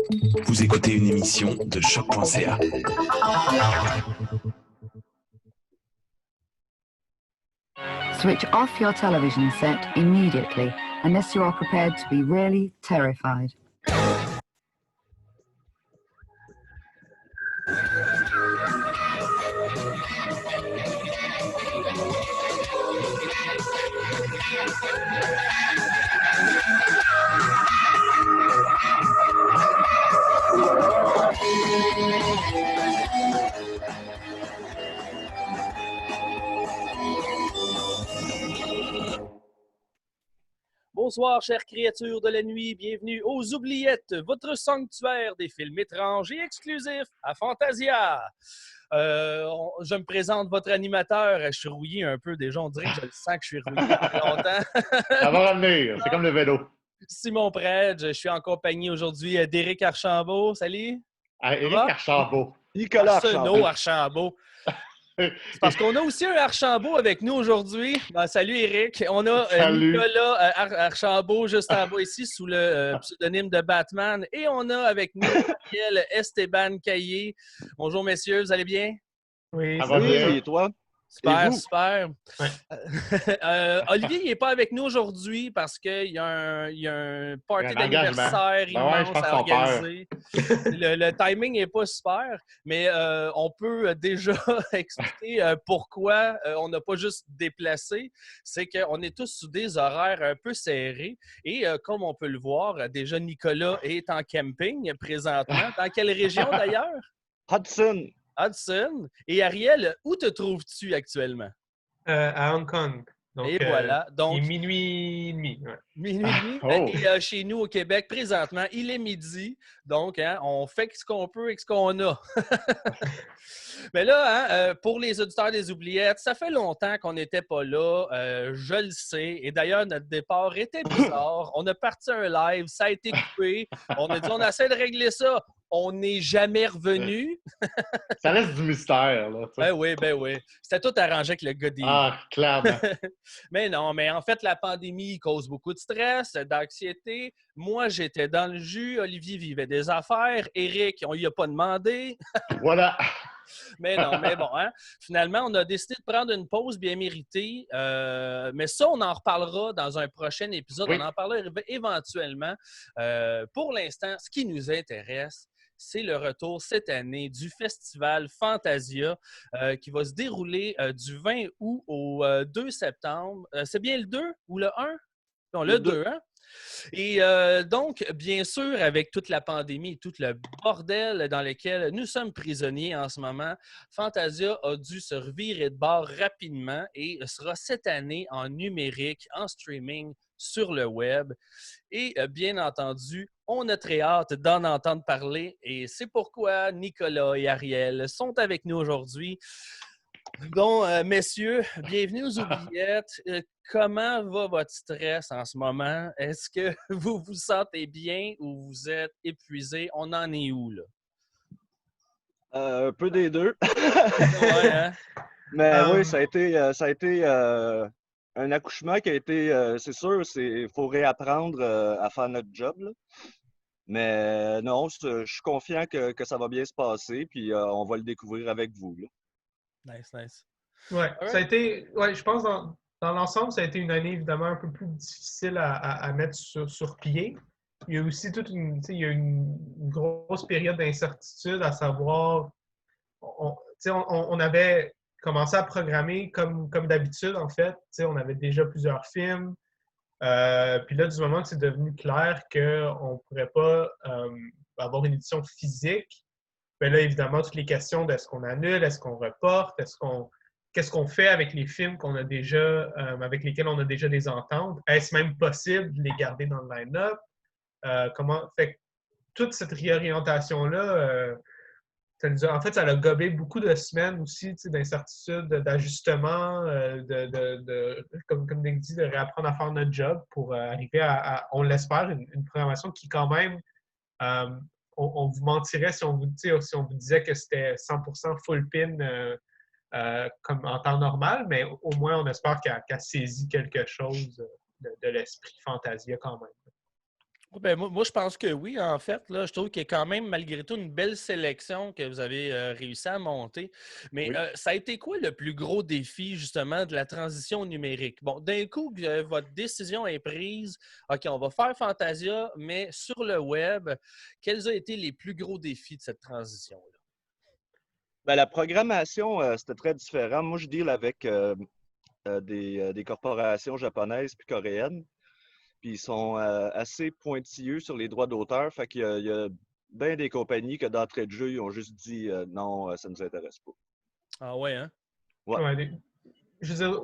Vous écoutez une émission de choc.ca. Switch off your television set immediately unless you are prepared to be really terrified. Bonsoir, chères créatures de la nuit. Bienvenue aux Oubliettes, votre sanctuaire des films étranges et exclusifs à Fantasia. Je me présente votre animateur. Je suis rouillé un peu déjà. On dirait que je le sens que je suis rouillé depuis longtemps. Ça va revenir. C'est comme le vélo. Simon Predge. Je suis en compagnie aujourd'hui d'Éric Archambault. Salut. Éric Archambault. Nicolas Arsenault Archambault. C'est parce qu'on a aussi un Archambault avec nous aujourd'hui. Salut Éric. On a Nicolas Archambault juste en bas ici sous le pseudonyme de Batman. Et on a avec nous Ariel Esteban Caillé. Bonjour messieurs, vous allez bien? Oui, ça va bien. Et toi? Super, super. Ouais. Olivier, il n'est pas avec nous aujourd'hui parce qu'il y a un party d'anniversaire immense à organiser. Le timing n'est pas super, mais on peut déjà expliquer pourquoi on n'a pas juste déplacé. C'est qu'on est tous sous des horaires un peu serrés. Et comme on peut le voir, déjà Nicolas est en camping présentement. Dans quelle région d'ailleurs? Hudson. Et Ariel, où te trouves-tu actuellement? À Hong Kong. Donc, et voilà. Donc, il est minuit et demi. Ouais. Minuit et demi. Et chez nous au Québec, présentement, il est midi. Donc, on fait ce qu'on peut avec ce qu'on a. Mais là, pour les auditeurs des Oubliettes, ça fait longtemps qu'on n'était pas là. Je le sais. Et d'ailleurs, notre départ était bizarre. On a parti un live, ça a été coupé. On a dit, on essaie de régler ça. On n'est jamais revenu. Ça reste du mystère, là. Ben oui. C'était tout arrangé avec le gars des... Ah, clairement. Mais non, mais en fait, la pandémie cause beaucoup de stress, d'anxiété. Moi, j'étais dans le jus. Olivier vivait des affaires. Éric, on lui a pas demandé. Voilà. Mais non, mais bon, finalement, on a décidé de prendre une pause bien méritée. Mais ça, on en reparlera dans un prochain épisode. Oui. On en parlera éventuellement. Pour l'instant, ce qui nous intéresse, c'est le retour cette année du festival Fantasia qui va se dérouler du 20 août au 2 septembre. C'est bien le 2 ou le 1? Non, le 2, hein? Et donc, bien sûr, avec toute la pandémie et tout le bordel dans lequel nous sommes prisonniers en ce moment, Fantasia a dû se revirer de bord rapidement et sera cette année en numérique, en streaming, sur le web. Et bien entendu, on a très hâte d'en entendre parler et c'est pourquoi Nicolas et Ariel sont avec nous aujourd'hui. Donc, messieurs, bienvenue aux Oubliettes. Comment va votre stress en ce moment? Est-ce que vous vous sentez bien ou vous êtes épuisé? On en est où, là? Un peu des deux. Ouais, hein? Mais oui, ça a été un accouchement qui a été, c'est sûr, il faut réapprendre à faire notre job, là. Mais non, je suis confiant que ça va bien se passer, puis on va le découvrir avec vous, là. Nice. Ouais, ça a été, je pense dans l'ensemble, ça a été une année évidemment un peu plus difficile à mettre sur pied. Il y a aussi une grosse période d'incertitude à savoir, on avait commencé à programmer comme d'habitude en fait. On avait déjà plusieurs films. Puis là, du moment que c'est devenu clair qu'on ne pourrait pas avoir une édition physique, bien là, évidemment, toutes les questions d'est-ce qu'on annule, est-ce qu'on reporte, qu'est-ce qu'on fait avec les films qu'on a déjà, avec lesquels on a déjà des ententes? Est-ce même possible de les garder dans le line-up? Fait toute cette réorientation-là, en fait, ça a gobé beaucoup de semaines aussi d'incertitude, d'ajustement, comme Nick dit, de réapprendre à faire notre job pour arriver à on l'espère, une programmation qui quand même on vous mentirait si on vous disait que c'était 100% full pin comme en temps normal, mais au moins, on espère qu'elle saisit quelque chose de l'esprit Fantasia quand même. Ben, moi, je pense que oui, en fait. Là, je trouve qu'il y a quand même, malgré tout, une belle sélection que vous avez réussi à monter. Mais Oui. ça a été quoi le plus gros défi, justement, de la transition au numérique? Bon, d'un coup, votre décision est prise. OK, on va faire Fantasia, mais sur le web, quels ont été les plus gros défis de cette transition-là? Ben, la programmation, c'était très différent. Moi, je deal avec des corporations japonaises puis coréennes. Puis ils sont assez pointilleux sur les droits d'auteur. Fait qu'il y a bien des compagnies que d'entrée de jeu, ils ont juste dit non, ça ne nous intéresse pas. Ah ouais, hein? Ouais. Ouais, je veux dire,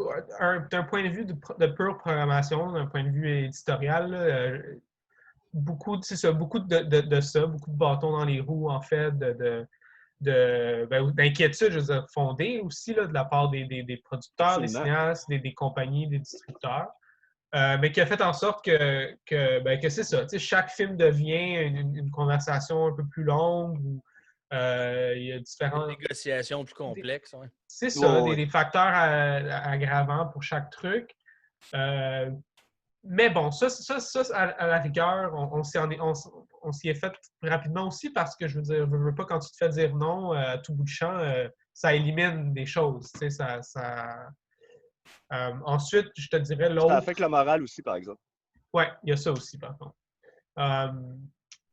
d'un point de vue de pure programmation, d'un point de vue éditorial, là, beaucoup, c'est ça, beaucoup de ça, beaucoup de bâtons dans les roues, en fait, d'inquiétude, je veux dire, fondée aussi là, de la part des producteurs, des Absolument. cinéastes, des compagnies, des distributeurs. Mais qui a fait en sorte que c'est ça. Chaque film devient une conversation un peu plus longue où il y a Une différents. négociation plus complexe, ouais. C'est ça, Ouais, ouais. des facteurs aggravants pour chaque truc. Euh, mais bon, ça à la rigueur, on s'y est fait rapidement aussi parce que je veux dire, je veux pas quand tu te fais dire non à tout bout de champ, ça élimine des choses. Ensuite, je te dirais Ça l'autre. affecte le moral aussi, par exemple. Ouais, il y a ça aussi, par contre.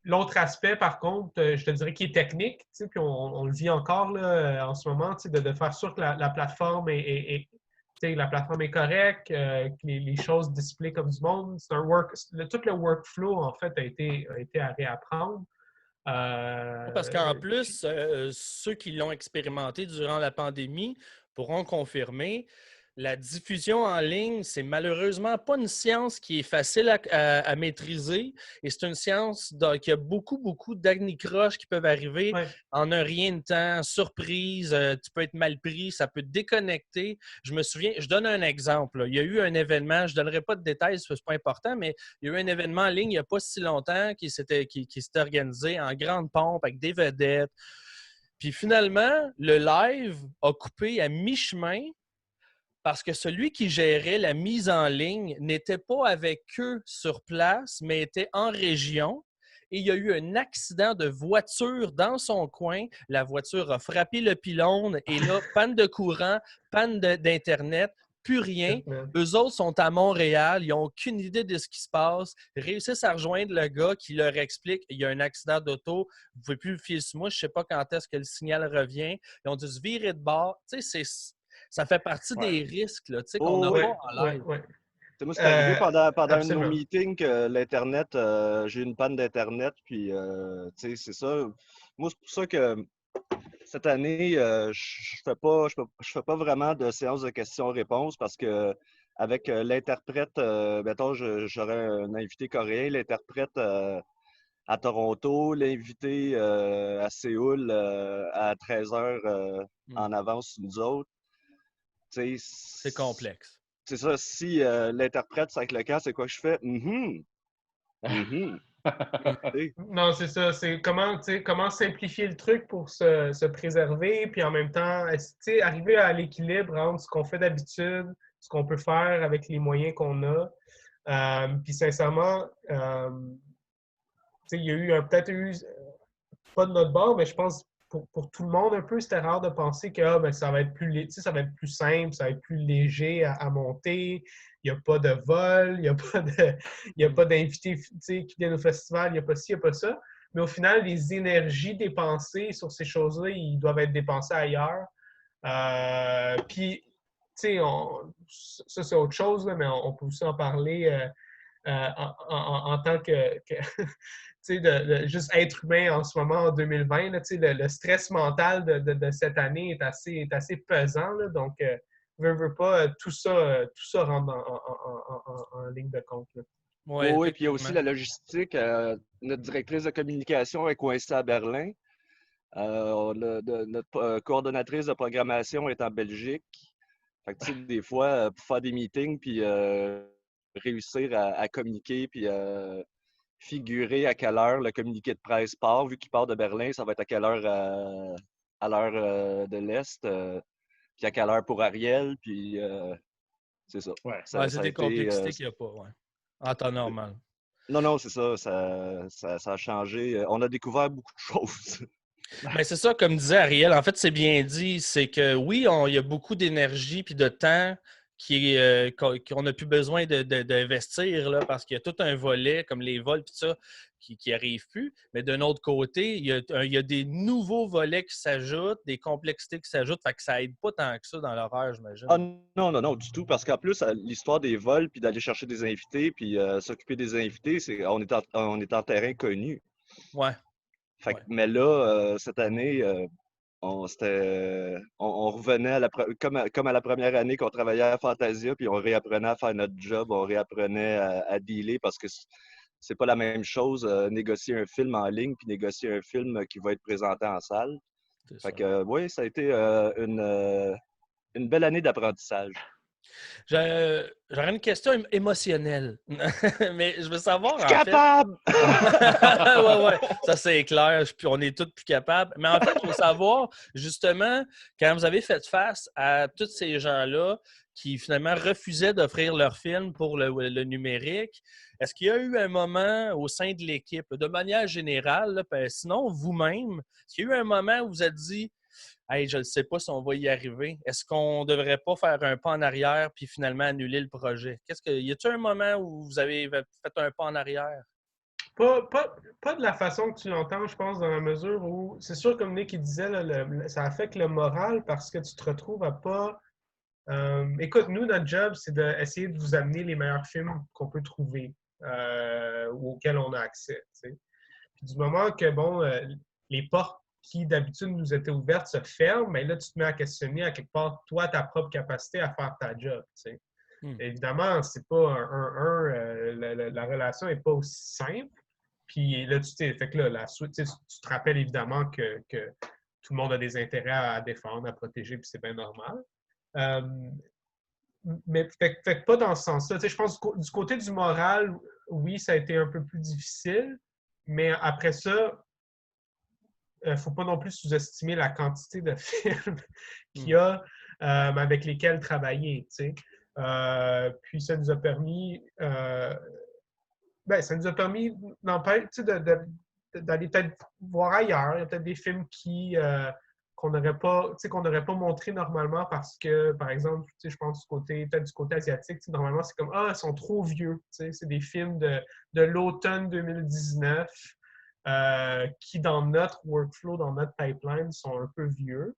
L'autre aspect, par contre, je te dirais qui est technique, puis on le vit encore là, en ce moment, de faire sûr que la plateforme la plateforme est correcte, que les choses display comme du monde. C'est tout le workflow, en fait, a été à réapprendre. Parce qu'en plus, ceux qui l'ont expérimenté durant la pandémie pourront confirmer, la diffusion en ligne, c'est malheureusement pas une science qui est facile à maîtriser et c'est une science qui a beaucoup, beaucoup d'anicroches qui peuvent arriver Ouais. en un rien de temps, surprise, tu peux être mal pris, ça peut te déconnecter. Je me souviens, je donne un exemple. Là. Il y a eu un événement, je ne donnerai pas de détails, ce n'est pas important, mais il y a eu un événement en ligne il n'y a pas si longtemps qui s'était organisé en grande pompe avec des vedettes. Puis finalement, le live a coupé à mi-chemin parce que celui qui gérait la mise en ligne n'était pas avec eux sur place, mais était en région. Et il y a eu un accident de voiture dans son coin. La voiture a frappé le pylône et là, panne de courant, panne d'Internet, plus rien. Eux autres sont à Montréal, ils n'ont aucune idée de ce qui se passe, réussissent à rejoindre le gars qui leur explique il y a un accident d'auto, vous ne pouvez plus vous fier sur moi, je ne sais pas quand est-ce que le signal revient. Ils ont dû se virer de bord. Tu sais, ça fait partie des risques là, qu'on n'a pas en live. Moi, c'est arrivé pendant un de nos absolument. meetings que l'Internet, j'ai eu une panne d'Internet, puis c'est ça. Moi, c'est pour ça que cette année, je fais pas vraiment de séance de questions-réponses parce que avec l'interprète, mettons, j'aurais un invité coréen, l'interprète à Toronto, l'invité à Séoul à 13h en avance sur nous autres. C'est complexe. C'est ça, si l'interprète avec le cas, c'est quoi que je fais? Non, c'est ça. C'est comment simplifier le truc pour se préserver, puis en même temps, arriver à l'équilibre entre ce qu'on fait d'habitude, ce qu'on peut faire avec les moyens qu'on a. Puis sincèrement, il y a eu peut-être pas de notre bord, mais je pense pour tout le monde un peu, c'était rare de penser que ça va être ça va être plus simple, ça va être plus léger à monter. Il n'y a pas de vol, il n'y a pas d'invités qui viennent au festival, il n'y a pas ci, il n'y a pas ça. Mais au final, les énergies dépensées sur ces choses-là, ils doivent être dépensées ailleurs. Puis, ça c'est autre chose, là, mais on peut aussi en parler en tant que de juste être humain en ce moment, en 2020. Là, le stress mental de cette année est assez pesant. Là, donc, veux pas, tout ça rentre en ligne de compte. Là. Oui, puis il y a aussi la logistique. Notre directrice de communication est coincée à Berlin. Notre coordonnatrice de programmation est en Belgique. Fait que, des fois, pour faire des meetings, puis réussir à communiquer, puis figurer à quelle heure le communiqué de presse part. Vu qu'il part de Berlin, ça va être à quelle heure à l'heure de l'Est, puis à quelle heure pour Ariel, puis c'est ça. C'est des complexités qu'il n'y a pas, en temps normal. Non, c'est ça. Ça a changé. On a découvert beaucoup de choses. Mais c'est ça, comme disait Ariel, en fait, c'est bien dit. C'est que oui, il y a beaucoup d'énergie puis de temps qu'on n'a plus besoin d'investir là, parce qu'il y a tout un volet, comme les vols puis ça, qui n'arrive plus. Mais d'un autre côté, il y a des nouveaux volets qui s'ajoutent, des complexités qui s'ajoutent. Fait que ça aide pas tant que ça dans l'horaire, j'imagine. Ah non, du tout. Parce qu'en plus, l'histoire des vols, puis d'aller chercher des invités, puis s'occuper des invités, on est en terrain connu. Ouais. Fait que, Ouais. mais là, cette année, on revenait comme à la première année qu'on travaillait à Fantasia, puis on réapprenait à faire notre job, on réapprenait à dealer parce que c'est pas la même chose négocier un film en ligne puis négocier un film qui va être présenté en salle. Fait que oui, ça a été une belle année d'apprentissage. J'aurais une question émotionnelle. Mais je veux savoir, en Capable! ouais, ça c'est clair. On est tous plus capables. Mais en fait, il faut savoir, justement, quand vous avez fait face à tous ces gens-là qui finalement refusaient d'offrir leur film pour le numérique, est-ce qu'il y a eu un moment au sein de l'équipe, de manière générale, là, sinon vous-même, est-ce qu'il y a eu un moment où vous êtes dit hey, je ne sais pas si on va y arriver. Est-ce qu'on ne devrait pas faire un pas en arrière puis finalement annuler le projet? Y a-t-il un moment où vous avez fait un pas en arrière? Pas de la façon que tu l'entends, je pense, dans la mesure où c'est sûr, comme Nick il disait, là, ça affecte le moral parce que tu te retrouves à pas. Écoute, nous, notre job, c'est d'essayer de vous amener les meilleurs films qu'on peut trouver ou auxquels on a accès. T'sais. Puis du moment que, bon, les portes qui d'habitude nous étaient ouvertes se ferment, mais là, tu te mets à questionner à quelque part, toi, ta propre capacité à faire ta job. T'sais. Évidemment, c'est pas la relation n'est pas aussi simple. Puis là, fait que là, la suite, tu te rappelles évidemment que tout le monde a des intérêts à défendre, à protéger, puis c'est bien normal. Mais fait que pas dans ce sens-là. Je pense du côté du moral, oui, ça a été un peu plus difficile, mais après ça, il ne faut pas non plus sous-estimer la quantité de films qu'il y a avec lesquels travailler. Puis ça nous a permis d'aller peut-être voir ailleurs. Il y a peut-être des films qu'on n'aurait pas montré normalement parce que, par exemple, je pense peut-être du côté asiatique, normalement, c'est comme ils sont trop vieux. C'est des films de l'automne 2019 qui, dans notre workflow, dans notre pipeline, sont un peu vieux.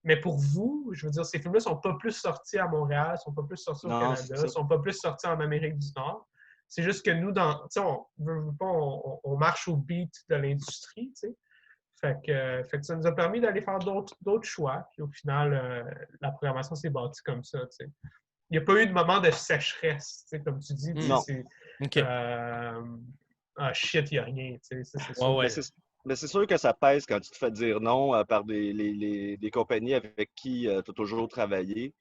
Mais pour vous, je veux dire, ces films-là ne sont pas plus sortis à Montréal, ne sont pas plus sortis au Canada, ne sont pas plus sortis en Amérique du Nord. C'est juste que nous, on marche au beat de l'industrie, tu sais. Fait que ça nous a permis d'aller faire d'autres choix. Puis au final, la programmation s'est bâtie comme ça, tu sais. Il n'y a pas eu de moment de sécheresse, tu sais, comme tu dis. Non. Okay. Shit, il n'y a rien, tu sais. C'est sûr. Ouais. Mais c'est sûr que ça pèse quand tu te fais dire non par des compagnies avec qui tu as toujours travaillé.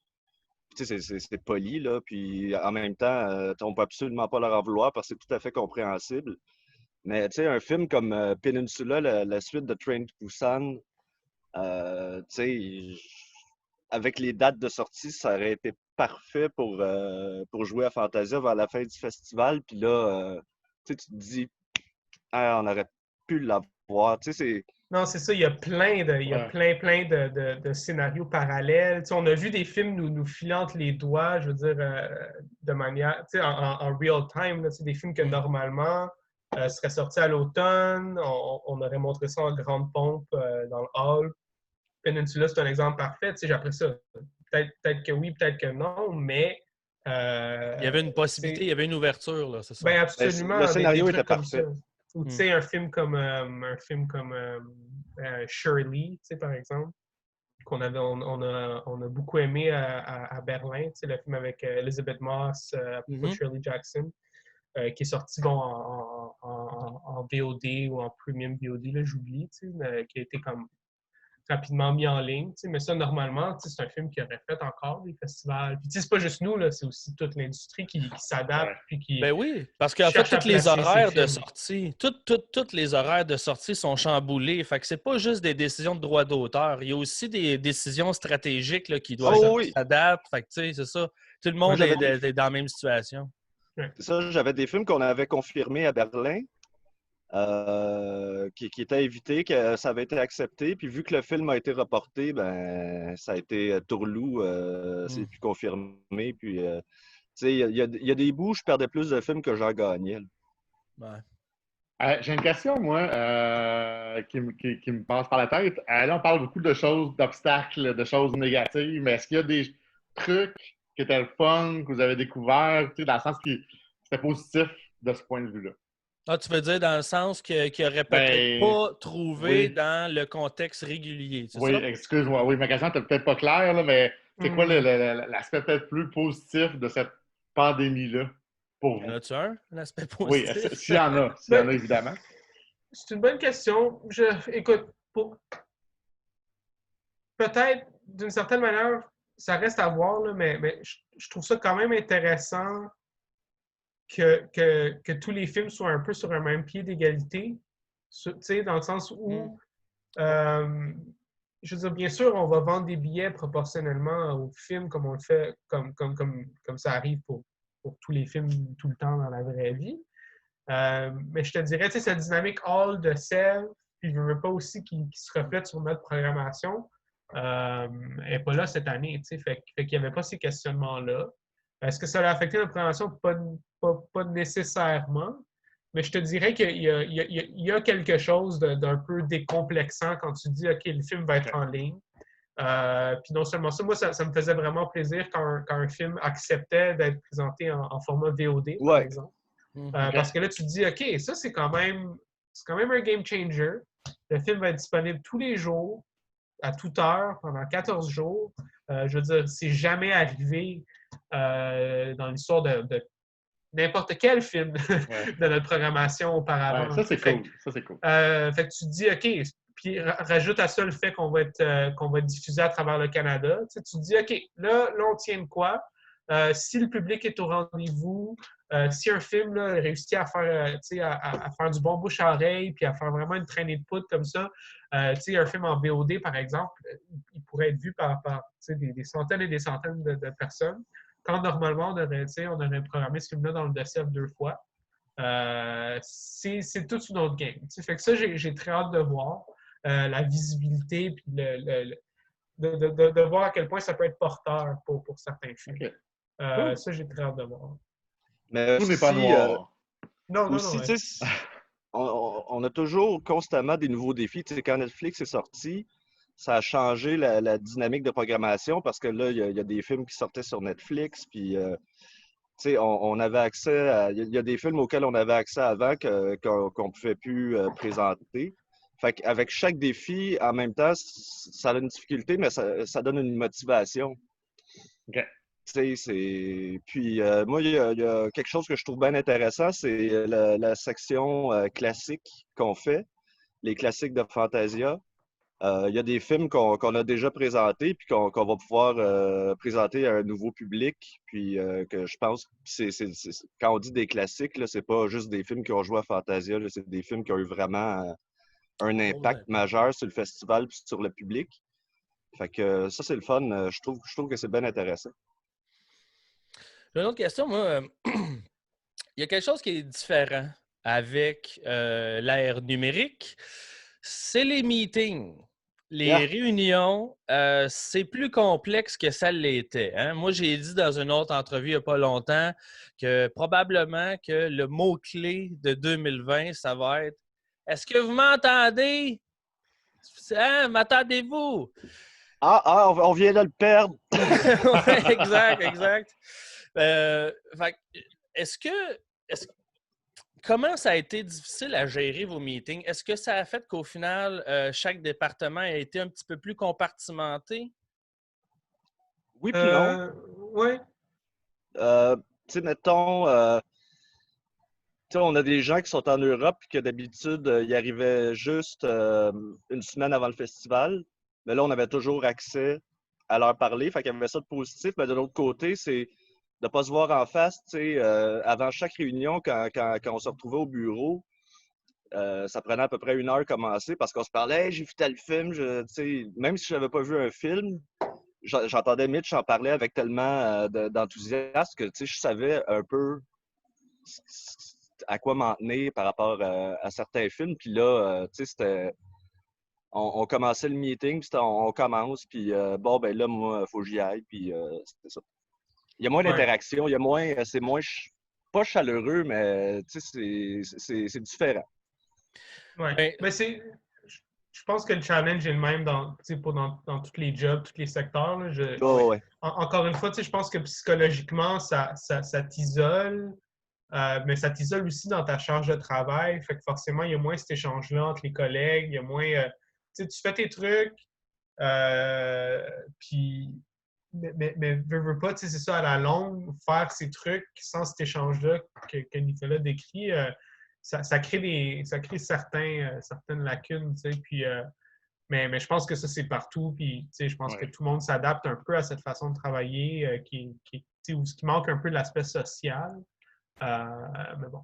Tu sais, c'est poli, là, puis en même temps, on ne peut absolument pas leur en vouloir parce que c'est tout à fait compréhensible. Mais tu sais, un film comme Peninsula, la suite de Train to Busan, tu sais, avec les dates de sortie, ça aurait été parfait pour jouer à Fantasia vers la fin du festival. Puis là, tu te dis, on aurait pu l'avoir. Tu sais, c'est... Non, c'est ça. Il y a plein de scénarios parallèles. Tu sais, on a vu des films nous filant entre les doigts, je veux dire, de manière, tu sais, en real time. Là, tu sais, des films que normalement seraient sortis à l'automne. On aurait montré ça en grande pompe dans le hall. Peninsula, c'est un exemple parfait. Tu sais, après ça. Peut-être que oui, peut-être que non, mais... il y avait une possibilité, il y avait une ouverture, là, c'est ça? Bien, absolument. Le scénario était parfait. Ou tu sais, un film comme Shirley, tu sais, par exemple, qu'on avait, on a beaucoup aimé à Berlin, tu sais, le film avec Elizabeth Moss, Shirley Jackson, qui est sorti en VOD ou en Premium VOD, là, j'oublie, tu sais, qui a été comme rapidement mis en ligne. Mais ça, normalement, c'est un film qui aurait fait encore des festivals. Puis c'est pas juste nous, là, c'est aussi toute l'industrie qui s'adapte. Puis qui ben oui, parce qu'en fait, tous les horaires de sortie, toutes les horaires de sortie sont chamboulés. Fait que c'est pas juste des décisions de droit d'auteur. Il y a aussi des décisions stratégiques là, qui doivent s'adapter. Fait que tu sais, c'est ça. Tout le monde est dans la même situation. C'est ça, j'avais des films qu'on avait confirmés à Berlin, qui étaient invités, que ça avait été accepté. Puis vu que le film a été reporté, ben ça a été tourlou, c'est plus confirmé. Puis, tu sais, il y a des bouts, je perdais plus de films que j'en gagnais. Ouais. J'ai une question, moi, qui me passe par la tête. Là, on parle beaucoup de choses, d'obstacles, de choses négatives, mais est-ce qu'il y a des trucs qui étaient le fun, que vous avez découvert, tu sais, dans le sens qui c'était positif de ce point de vue-là? Ah, tu veux dire dans le sens qu'il n'aurait peut-être Ben, pas trouvé oui. dans le contexte régulier, c'est Oui, ça? excuse-moi. Oui, ma question n'était peut-être pas claire, là, mais c'est quoi Hmm. l'aspect peut-être plus positif de cette pandémie-là pour Y en vous? a-tu un aspect Oui, positif? s'il y en a, Ben, évidemment. c'est une bonne question. Écoute, peut-être, d'une certaine manière, ça reste à voir, là, mais je trouve ça quand même intéressant que tous les films soient un peu sur un même pied d'égalité. Tu sais, dans le sens où, je veux dire, bien sûr, on va vendre des billets proportionnellement aux films comme on le fait, comme ça arrive pour tous les films tout le temps dans la vraie vie. Mais je te dirais, tu sais, cette dynamique hall de sève, puis je ne veux pas aussi qui se reflète sur notre programmation, n'est pas là cette année, tu sais, fait qu'il n'y avait pas ces questionnements-là. Est-ce que ça a affecté notre programmation? Pas nécessairement, mais je te dirais qu'il y a quelque chose d'un peu décomplexant quand tu dis, OK, le film va être en ligne. Puis non seulement ça, moi, ça me faisait vraiment plaisir quand un film acceptait d'être présenté en format VOD, par Ouais. exemple. OK. Parce que là, tu te dis, OK, ça, c'est quand même un game changer. Le film va être disponible tous les jours, à toute heure, pendant 14 jours. Je veux dire, c'est jamais arrivé dans l'histoire de n'importe quel film de notre programmation auparavant. Ouais, ça, c'est cool. Ça, c'est cool. Fait que tu te dis, OK, puis rajoute à ça le fait qu'on va être diffusé à travers le Canada. Tu te dis, OK, là on tient de quoi? Si le public est au rendez-vous, si un film là, réussit à faire, à faire du bon bouche à oreille, puis à faire vraiment une traînée de poudre comme ça, un film en VOD, par exemple, il pourrait être vu par des centaines et des centaines de personnes. Quand normalement, on aurait programmé ce film-là dans le DCF 2 fois. C'est toute une autre game. Fait que ça, j'ai très hâte de voir la visibilité, puis de voir à quel point ça peut être porteur pour certains films. OK. Ça, j'ai très hâte de voir. Mais Tout n'est pas aussi, noir. Non. aussi, tu sais, on a toujours constamment des nouveaux défis. Tu sais, quand Netflix est sorti, ça a changé la dynamique de programmation parce que là, il y a des films qui sortaient sur Netflix, puis tu sais, on avait accès à. Il y a des films auxquels on avait accès avant qu'on ne pouvait plus présenter. Fait qu'avec chaque défi, en même temps, ça a une difficulté, mais ça donne une motivation. OK. Tu sais, Puis moi, il y a quelque chose que je trouve bien intéressant, c'est la section classique qu'on fait, les classiques de Fantasia. Il y a des films qu'on a déjà présentés puis qu'on va pouvoir présenter à un nouveau public. Puis que je pense, quand on dit des classiques, là, c'est pas juste des films qui ont joué à Fantasia, là, c'est des films qui ont eu vraiment un impact majeur sur le festival puis sur le public. Fait que ça, c'est le fun. Je trouve que c'est bien intéressant. J'ai une autre question, moi. Il y a quelque chose qui est différent avec l'ère numérique, c'est les meetings. Les réunions, c'est plus complexe que ça l'était. Hein? Moi, j'ai dit dans une autre entrevue il n'y a pas longtemps que probablement que le mot-clé de 2020, ça va être « Est-ce que vous m'entendez? Hein? M'entendez-vous? » On vient de le perdre! Ouais, exact. Comment ça a été difficile à gérer vos meetings? Est-ce que ça a fait qu'au final, chaque département a été un petit peu plus compartimenté? Oui, puis non. Oui. Tu sais, mettons, on a des gens qui sont en Europe et que d'habitude, ils arrivaient juste une semaine avant le festival. Mais là, on avait toujours accès à leur parler. Fait qu'il y avait ça de positif. Mais de l'autre côté, c'est de ne pas se voir en face. Avant chaque réunion, quand on se retrouvait au bureau, ça prenait à peu près 1 heure à commencer parce qu'on se parlait hey, « j'ai vu tel film ». Même si je n'avais pas vu un film, j'entendais Mitch en parler avec tellement d'enthousiasme que je savais un peu à quoi m'en tenir par rapport à certains films. Puis là, tu sais, on commençait le meeting, puis on commence, puis bon, ben là, moi, il faut que j'y aille, puis c'était ça. Il y a moins d'interaction, il y a moins, c'est moins, pas chaleureux, mais tu sais, c'est différent. Ouais. Mais je pense que le challenge est le même dans tous les jobs, tous les secteurs. Là. Ouais. Encore une fois, je pense que psychologiquement, ça t'isole, mais ça t'isole aussi dans ta charge de travail. Fait que forcément, il y a moins cet échange-là entre les collègues, il y a moins. Tu sais, tu fais tes trucs, puis. Mais veux pas, c'est ça, à la longue, faire ces trucs sans cet échange-là que Nicolas décrit. Ça crée certaines lacunes, tu sais, puis mais je pense que ça, c'est partout, puis tu sais, je pense que tout le monde s'adapte un peu à cette façon de travailler qui manque un peu de l'aspect social. Mais bon.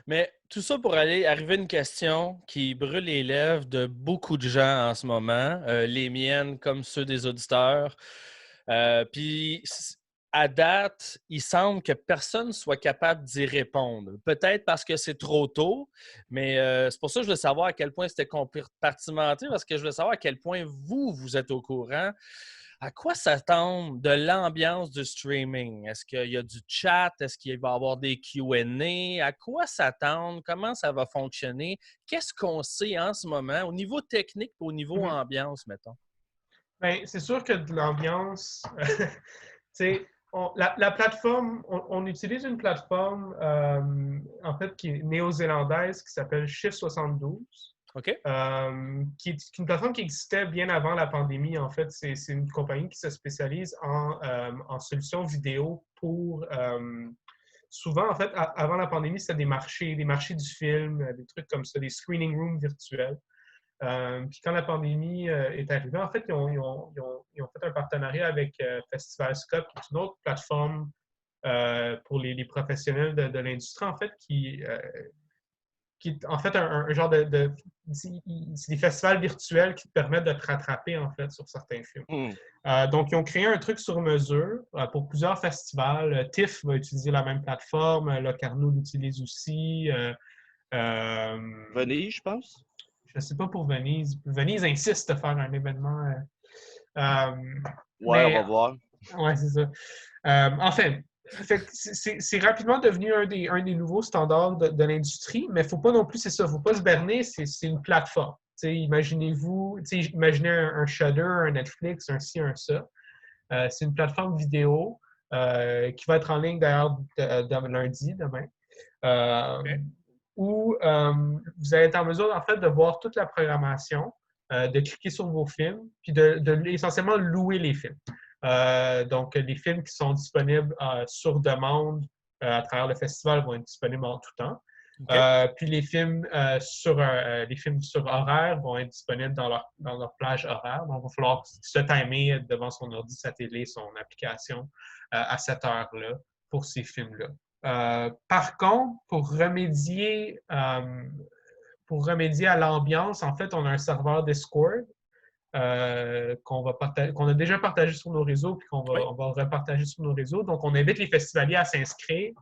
Mais tout ça pour arriver à une question qui brûle les lèvres de beaucoup de gens en ce moment, les miennes comme ceux des auditeurs. Puis à date, il semble que personne ne soit capable d'y répondre. Peut-être parce que c'est trop tôt, mais c'est pour ça que je veux savoir à quel point c'était compartimenté, parce que je veux savoir à quel point vous êtes au courant. À quoi s'attendre de l'ambiance du streaming? Est-ce qu'il y a du chat? Est-ce qu'il va y avoir des Q&A? À quoi s'attendre? Comment ça va fonctionner? Qu'est-ce qu'on sait en ce moment au niveau technique et au niveau ambiance, mettons? Bien, c'est sûr que de l'ambiance, tu sais, la plateforme, on utilise une plateforme, en fait, qui est néo-zélandaise, qui s'appelle Shift 72. OK. Qui est une plateforme qui existait bien avant la pandémie. En fait, c'est une compagnie qui se spécialise en solutions vidéo pour... souvent, en fait, avant la pandémie, c'était des marchés du film, des trucs comme ça, des screening rooms virtuels. Puis quand la pandémie est arrivée, en fait, ils ont fait un partenariat avec Festival Scope, qui est une autre plateforme pour les professionnels de l'industrie, en fait, qui est en fait un genre c'est des festivals virtuels qui te permettent de te rattraper, en fait, sur certains films. Donc, ils ont créé un truc sur mesure pour plusieurs festivals. TIFF va utiliser la même plateforme. Locarno l'utilise aussi. Venise, je pense. Je ne sais pas pour Venise. Venise insiste à faire un événement. On va voir. Oui, c'est ça. Enfin, c'est rapidement devenu un des nouveaux standards de l'industrie, mais il ne faut pas non plus, c'est ça, il ne faut pas se berner, c'est une plateforme. Imaginez un Shudder, un Netflix, un ci, un ça. C'est une plateforme vidéo qui va être en ligne d'ailleurs lundi, demain. Okay. Où vous allez être en mesure, en fait, de voir toute la programmation, de cliquer sur vos films, puis essentiellement louer les films. Donc, les films qui sont disponibles sur demande à travers le festival vont être disponibles en tout temps. Okay. Puis les films sur horaire vont être disponibles dans leur plage horaire. Donc, il va falloir se timer devant son ordi, sa télé, son application à cette heure-là pour ces films-là. Par contre, pour remédier à l'ambiance, en fait, on a un serveur Discord qu'on a déjà partagé sur nos réseaux puis on va repartager sur nos réseaux. Donc, on invite les festivaliers à s'inscrire.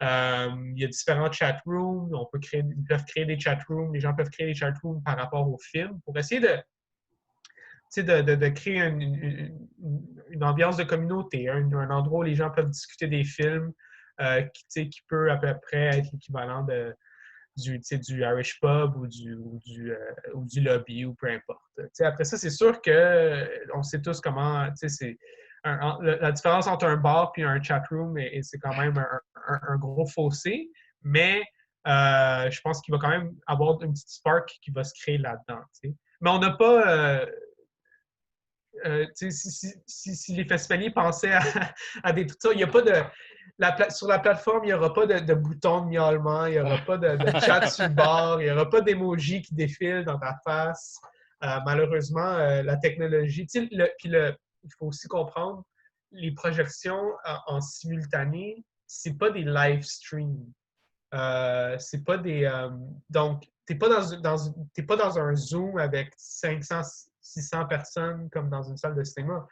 Il y a différents chat rooms. Ils peuvent créer des chat rooms. Les gens peuvent créer des chat rooms par rapport aux films pour essayer de créer une ambiance de communauté, un endroit où les gens peuvent discuter des films qui peut à peu près être l'équivalent du Irish Pub ou du lobby ou peu importe. Après ça, c'est sûr qu'on sait tous comment... la différence entre un bar et un chat room, c'est quand même un gros fossé, mais je pense qu'il va quand même avoir une petite spark qui va se créer là-dedans. T'sais. Mais on n'a pas... si les festivaliers pensaient à des trucs, il n'y a pas de... sur la plateforme, il n'y aura pas de bouton de miaulement, il n'y aura pas de chat sur le bord, il n'y aura pas d'emoji qui défilent dans ta face. Malheureusement, la technologie... il faut aussi comprendre, les projections en simultané, c'est pas des live streams. C'est pas des... donc, tu n'es pas dans un Zoom avec 500, 600 personnes comme dans une salle de cinéma.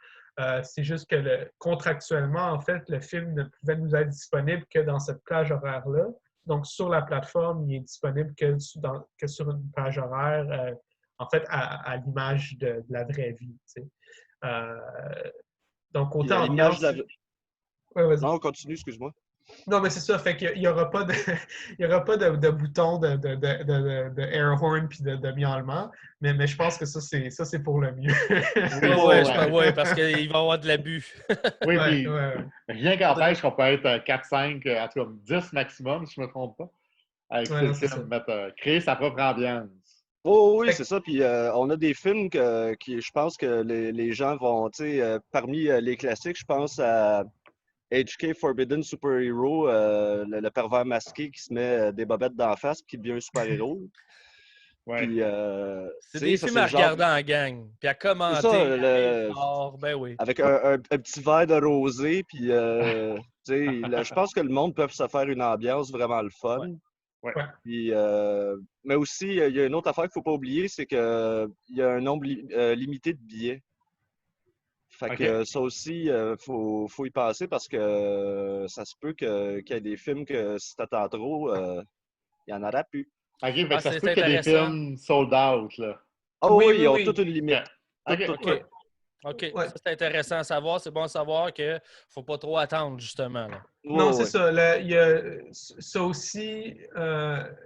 C'est juste que contractuellement, en fait, le film ne pouvait nous être disponible que dans cette plage horaire-là. Donc, sur la plateforme, il est disponible que sur une plage horaire, en fait, à l'image de la vraie vie. Donc, Puis, à autant l'image ambiance... de la... Ouais, vas-y. Non, continue, excuse-moi. Non, mais c'est ça. Fait qu'il n'y aura pas de, il y aura pas de bouton de air horn puis de miaulement. Mais je pense que ça, c'est pour le mieux. Ouais, parce qu'il va y avoir de l'abus. Oui, Ouais, puis ouais. rien qu'empêche qu'on peut être 4-5, en tout cas 10 maximum, si je ne me trompe pas, avec Ouais, ces non, c'est ça. films, créer sa propre ambiance. Oh, oui, Fait c'est ça. Puis on a des films qui, je pense que les gens vont, tu sais, parmi les classiques, je pense à HK Forbidden Super Hero, le pervers masqué qui se met des bobettes d'en face puis qui devient un super-héros. Ouais. Puis, C'est tu des sais, ça, films c'est à le genre. regarder en gang, puis à C'est ça, commenter, fort, ben oui. avec un petit verre de rosé, puis, tu sais, je pense que le monde peut se faire une ambiance vraiment le fun. Ouais. Ouais. Puis, mais aussi, il y a une autre affaire qu'il ne faut pas oublier, c'est qu'il y a un nombre limité de billets. Fait que ça aussi, faut y penser parce que ça se peut qu'il y ait des films que si t'attends trop, il n'y en aura plus. OK, fait que ça se C'est peut qu'il y ait des intéressant. films sold out, là. Oh Oui, oui, oui, ils ont oui. toute une limite. OK. Tout. OK. OK. Ouais. Ça, c'est intéressant à savoir. C'est bon à savoir qu'il ne faut pas trop attendre, justement. Là. Non, Ouais, c'est ouais. ça. Il y a, ça aussi,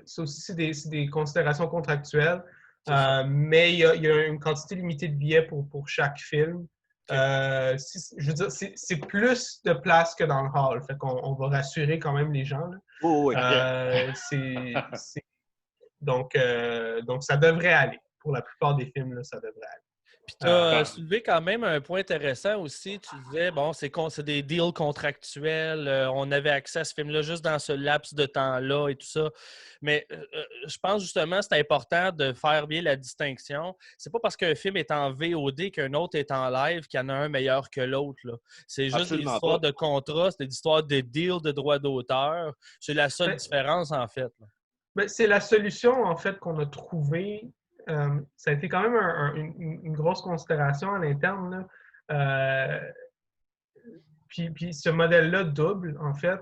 c'est des considérations contractuelles. C'est ça. Mais il y a une quantité limitée de billets pour chaque film. OK. Je veux dire, c'est plus de place que dans le hall. Fait qu'on on va rassurer quand même les gens. Là. Oh, oui. Donc, ça devrait aller. Pour la plupart des films, là, ça devrait aller. Puis tu as soulevé quand même un point intéressant aussi. Tu disais, bon, c'est des deals contractuels. On avait accès à ce film-là juste dans ce laps de temps-là et tout ça. Mais je pense justement que c'est important de faire bien la distinction. C'est pas parce qu'un film est en VOD qu'un autre est en live qu'il y en a un meilleur que l'autre. Là. C'est juste Absolument des histoires pas. de contrats, c'est des histoires de deals de droits d'auteur. C'est la seule différence, en fait. Là. Mais c'est la solution, en fait, qu'on a trouvée. Ça a été quand même une grosse considération à l'interne. Puis ce modèle-là double, en fait,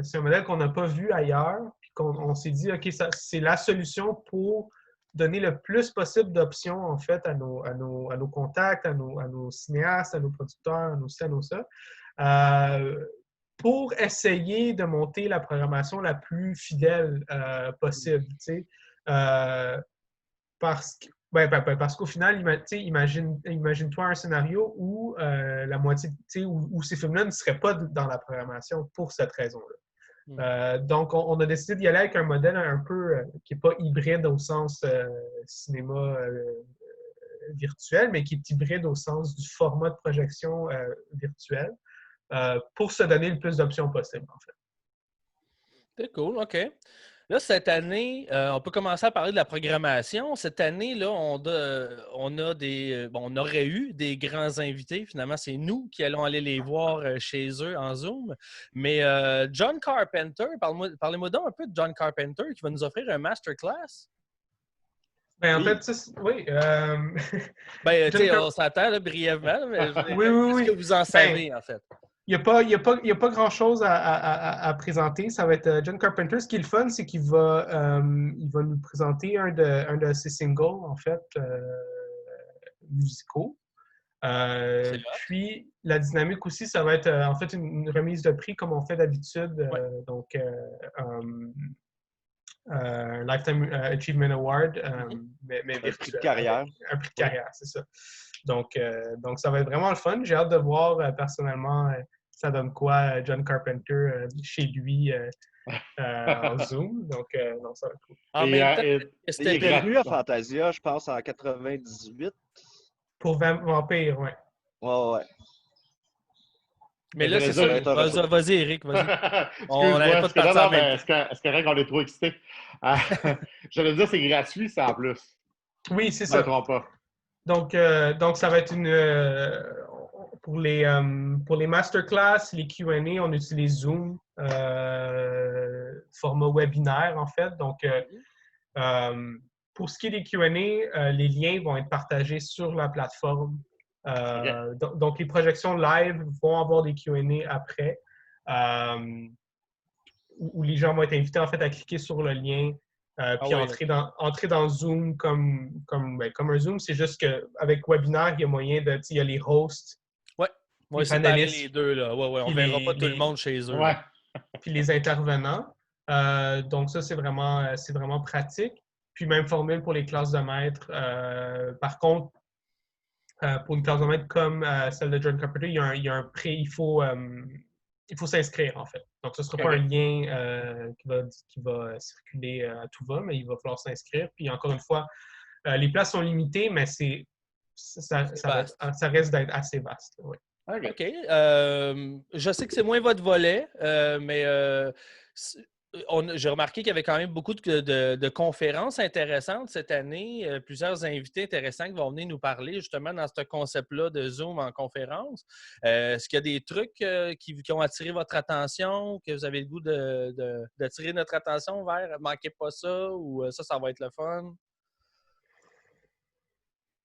c'est un modèle qu'on n'a pas vu ailleurs. Puis on s'est dit, OK, c'est la solution pour donner le plus possible d'options, en fait, à nos contacts, à nos cinéastes, à nos producteurs, à nos ci, à nos ça, pour essayer de monter la programmation la plus fidèle possible. Tu sais. Parce qu'au final, imagine-toi un scénario où la moitié, où ces films-là ne seraient pas dans la programmation pour cette raison-là. Donc, on a décidé d'y aller avec un modèle un peu qui n'est pas hybride au sens cinéma virtuel, mais qui est hybride au sens du format de projection virtuel pour se donner le plus d'options possible, en fait. C'est cool, OK. Là, cette année, on peut commencer à parler de la programmation. Cette année, là, on aurait eu des grands invités. Finalement, c'est nous qui allons aller les voir chez eux en Zoom. Mais John Carpenter, parlez-moi donc un peu de John Carpenter qui va nous offrir un masterclass. Ben, en Oui. fait, oui. Ben, tu sais, on s'attend là, brièvement, mais Oui. qu'est-ce que vous en savez, en fait? Il n'y a pas grand-chose à présenter. Ça va être John Carpenter. Ce qui est le fun, c'est qu'il va nous présenter un de ses singles, en fait, musicaux. Puis, la dynamique aussi, ça va être en fait une remise de prix comme on fait d'habitude. Donc, un Lifetime Achievement Award, mais Un virtuel. prix de carrière. Un prix de carrière, c'est ça. Donc, ça va être vraiment le fun. J'ai hâte de voir personnellement ça donne quoi John Carpenter chez lui en Zoom. Donc, ça va être cool. En même temps, il est venu à Fantasia, je pense, en 98. Pour Vampire, oui. Ouais. Mais là, c'est ça. Vas-y, Eric, vas-y. On n'avait pas de partir en même temps. Est-ce qu'on est trop excité? J'allais dire, c'est gratuit, ça, en plus. Oui, c'est ça. Je ne me trompe pas. Donc, ça va être pour les masterclass, les Q&A, on utilise Zoom, format webinaire, en fait. Donc, pour ce qui est des Q&A, les liens vont être partagés sur la plateforme Donc, les projections live vont avoir des Q&A après, où les gens vont être invités en fait à cliquer sur le lien puis entrer dans Zoom comme un Zoom. C'est juste qu'avec webinaire, il y a moyen de, il y a les hosts. Ouais, séparer les deux, là. Ouais, on ne verra pas tout le monde chez eux. Ouais. Puis les intervenants. Donc, ça, c'est vraiment pratique. Puis, même formule pour les classes de maître. Par contre, pour une classe de maître comme celle de John Carpenter, il y a un pré, il faut s'inscrire, en fait. Donc, ce ne sera pas un lien qui va circuler à tout va, mais il va falloir s'inscrire. Puis, encore une fois, les places sont limitées, mais ça reste d'être assez vaste. Oui. OK. Je sais que c'est moins votre volet, mais j'ai remarqué qu'il y avait quand même beaucoup de conférences intéressantes cette année, plusieurs invités intéressants qui vont venir nous parler justement dans ce concept-là de Zoom en conférence. Est-ce qu'il y a des trucs qui ont attiré votre attention, que vous avez le goût d'attirer notre attention vers « manquez pas ça » ou « ça va être le fun ».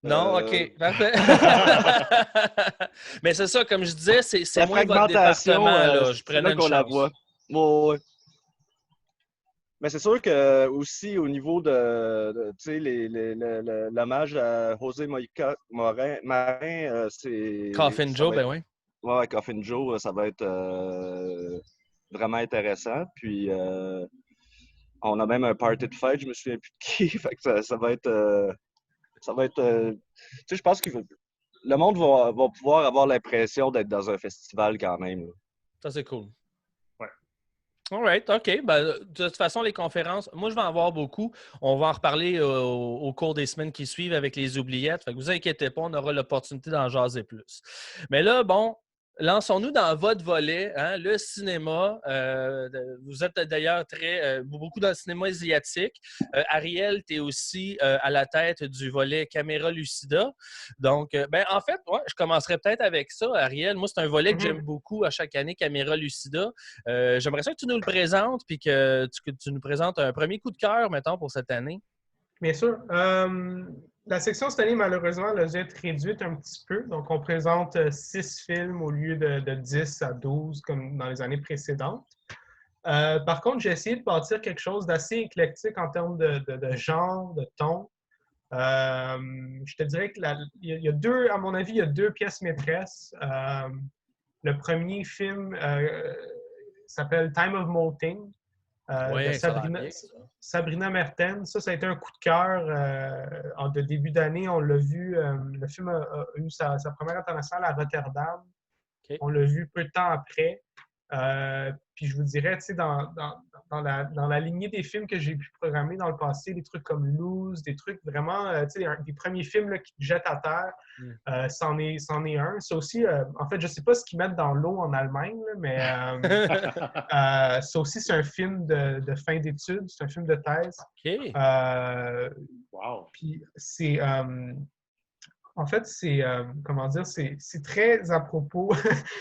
Non, OK, parfait. Mais c'est ça, comme je disais, c'est moins votre département. Là. Je prenais une chance. La voit. Ouais. Mais c'est sûr que aussi au niveau de tu sais, l'hommage à José Mojica Marin, c'est... Coffin Joe, ben oui. Ouais, Coffin Joe, ça va être vraiment intéressant. Puis on a même un party de fête, je me souviens plus de qui. Fait que ça va être... tu sais, je pense que le monde va pouvoir avoir l'impression d'être dans un festival quand même. Là. Ça, c'est cool. Ouais. All right, OK. Ben, de toute façon, les conférences, moi, je vais en avoir beaucoup. On va en reparler au cours des semaines qui suivent avec les oubliettes. Fait que vous inquiétez pas, on aura l'opportunité d'en jaser plus. Mais là, bon, lançons-nous dans votre volet, hein, le cinéma. Vous êtes d'ailleurs beaucoup dans le cinéma asiatique. Ariel, tu es aussi à la tête du volet Caméra Lucida. Donc, en fait, je commencerai peut-être avec ça, Ariel. Moi, c'est un volet que j'aime beaucoup à chaque année, Caméra Lucida. J'aimerais ça que tu nous le présentes puis que tu nous présentes un premier coup de cœur, mettons, pour cette année. Bien sûr. La section cette année, malheureusement, elle a dû être réduite un petit peu. Donc, on présente 6 films au lieu de 10 à 12 comme dans les années précédentes. Par contre, j'ai essayé de bâtir quelque chose d'assez éclectique en termes de genre, de ton. Je te dirais que à mon avis, il y a 2 pièces maîtresses. Le premier film s'appelle Time of Molting. De Sabrina Mertens. Ça a été un coup de cœur de début d'année. On l'a vu, le film a eu sa première internationale à Rotterdam. Okay. On l'a vu peu de temps après. Puis je vous dirais, tu sais, dans la lignée des films que j'ai pu programmer dans le passé, des trucs comme Lose, des trucs vraiment, tu sais, des premiers films là, qui te jettent à terre, c'en est un. C'est aussi, en fait, je ne sais pas ce qu'ils mettent dans l'eau en Allemagne, là, mais ça aussi, c'est un film de fin d'études, c'est un film de thèse. OK. Wow. Puis c'est... en fait, c'est, c'est très à propos,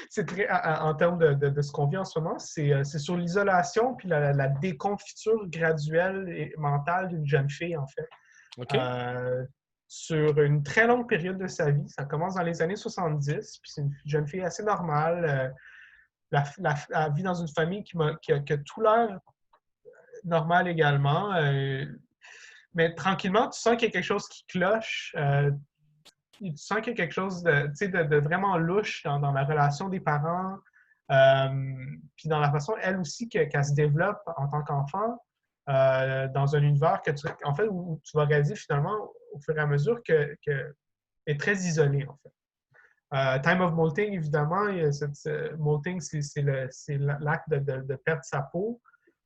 c'est très en termes de ce qu'on vit en ce moment, c'est sur l'isolation puis la déconfiture graduelle et mentale d'une jeune fille, en fait. Okay. Sur une très longue période de sa vie. Ça commence dans les années 70, puis c'est une jeune fille assez normale. Elle vit dans une famille qui a tout l'air normal également. Mais tranquillement, tu sens qu'il y a quelque chose qui cloche. Tu sens qu'il y a quelque chose de vraiment louche dans la relation des parents, puis dans la façon, elle aussi, qu'elle se développe en tant qu'enfant, dans un univers où tu vas réaliser finalement, au fur et à mesure, qu'elle est très isolée, en fait. Time of Molting, évidemment, molting, c'est l'acte de perdre sa peau,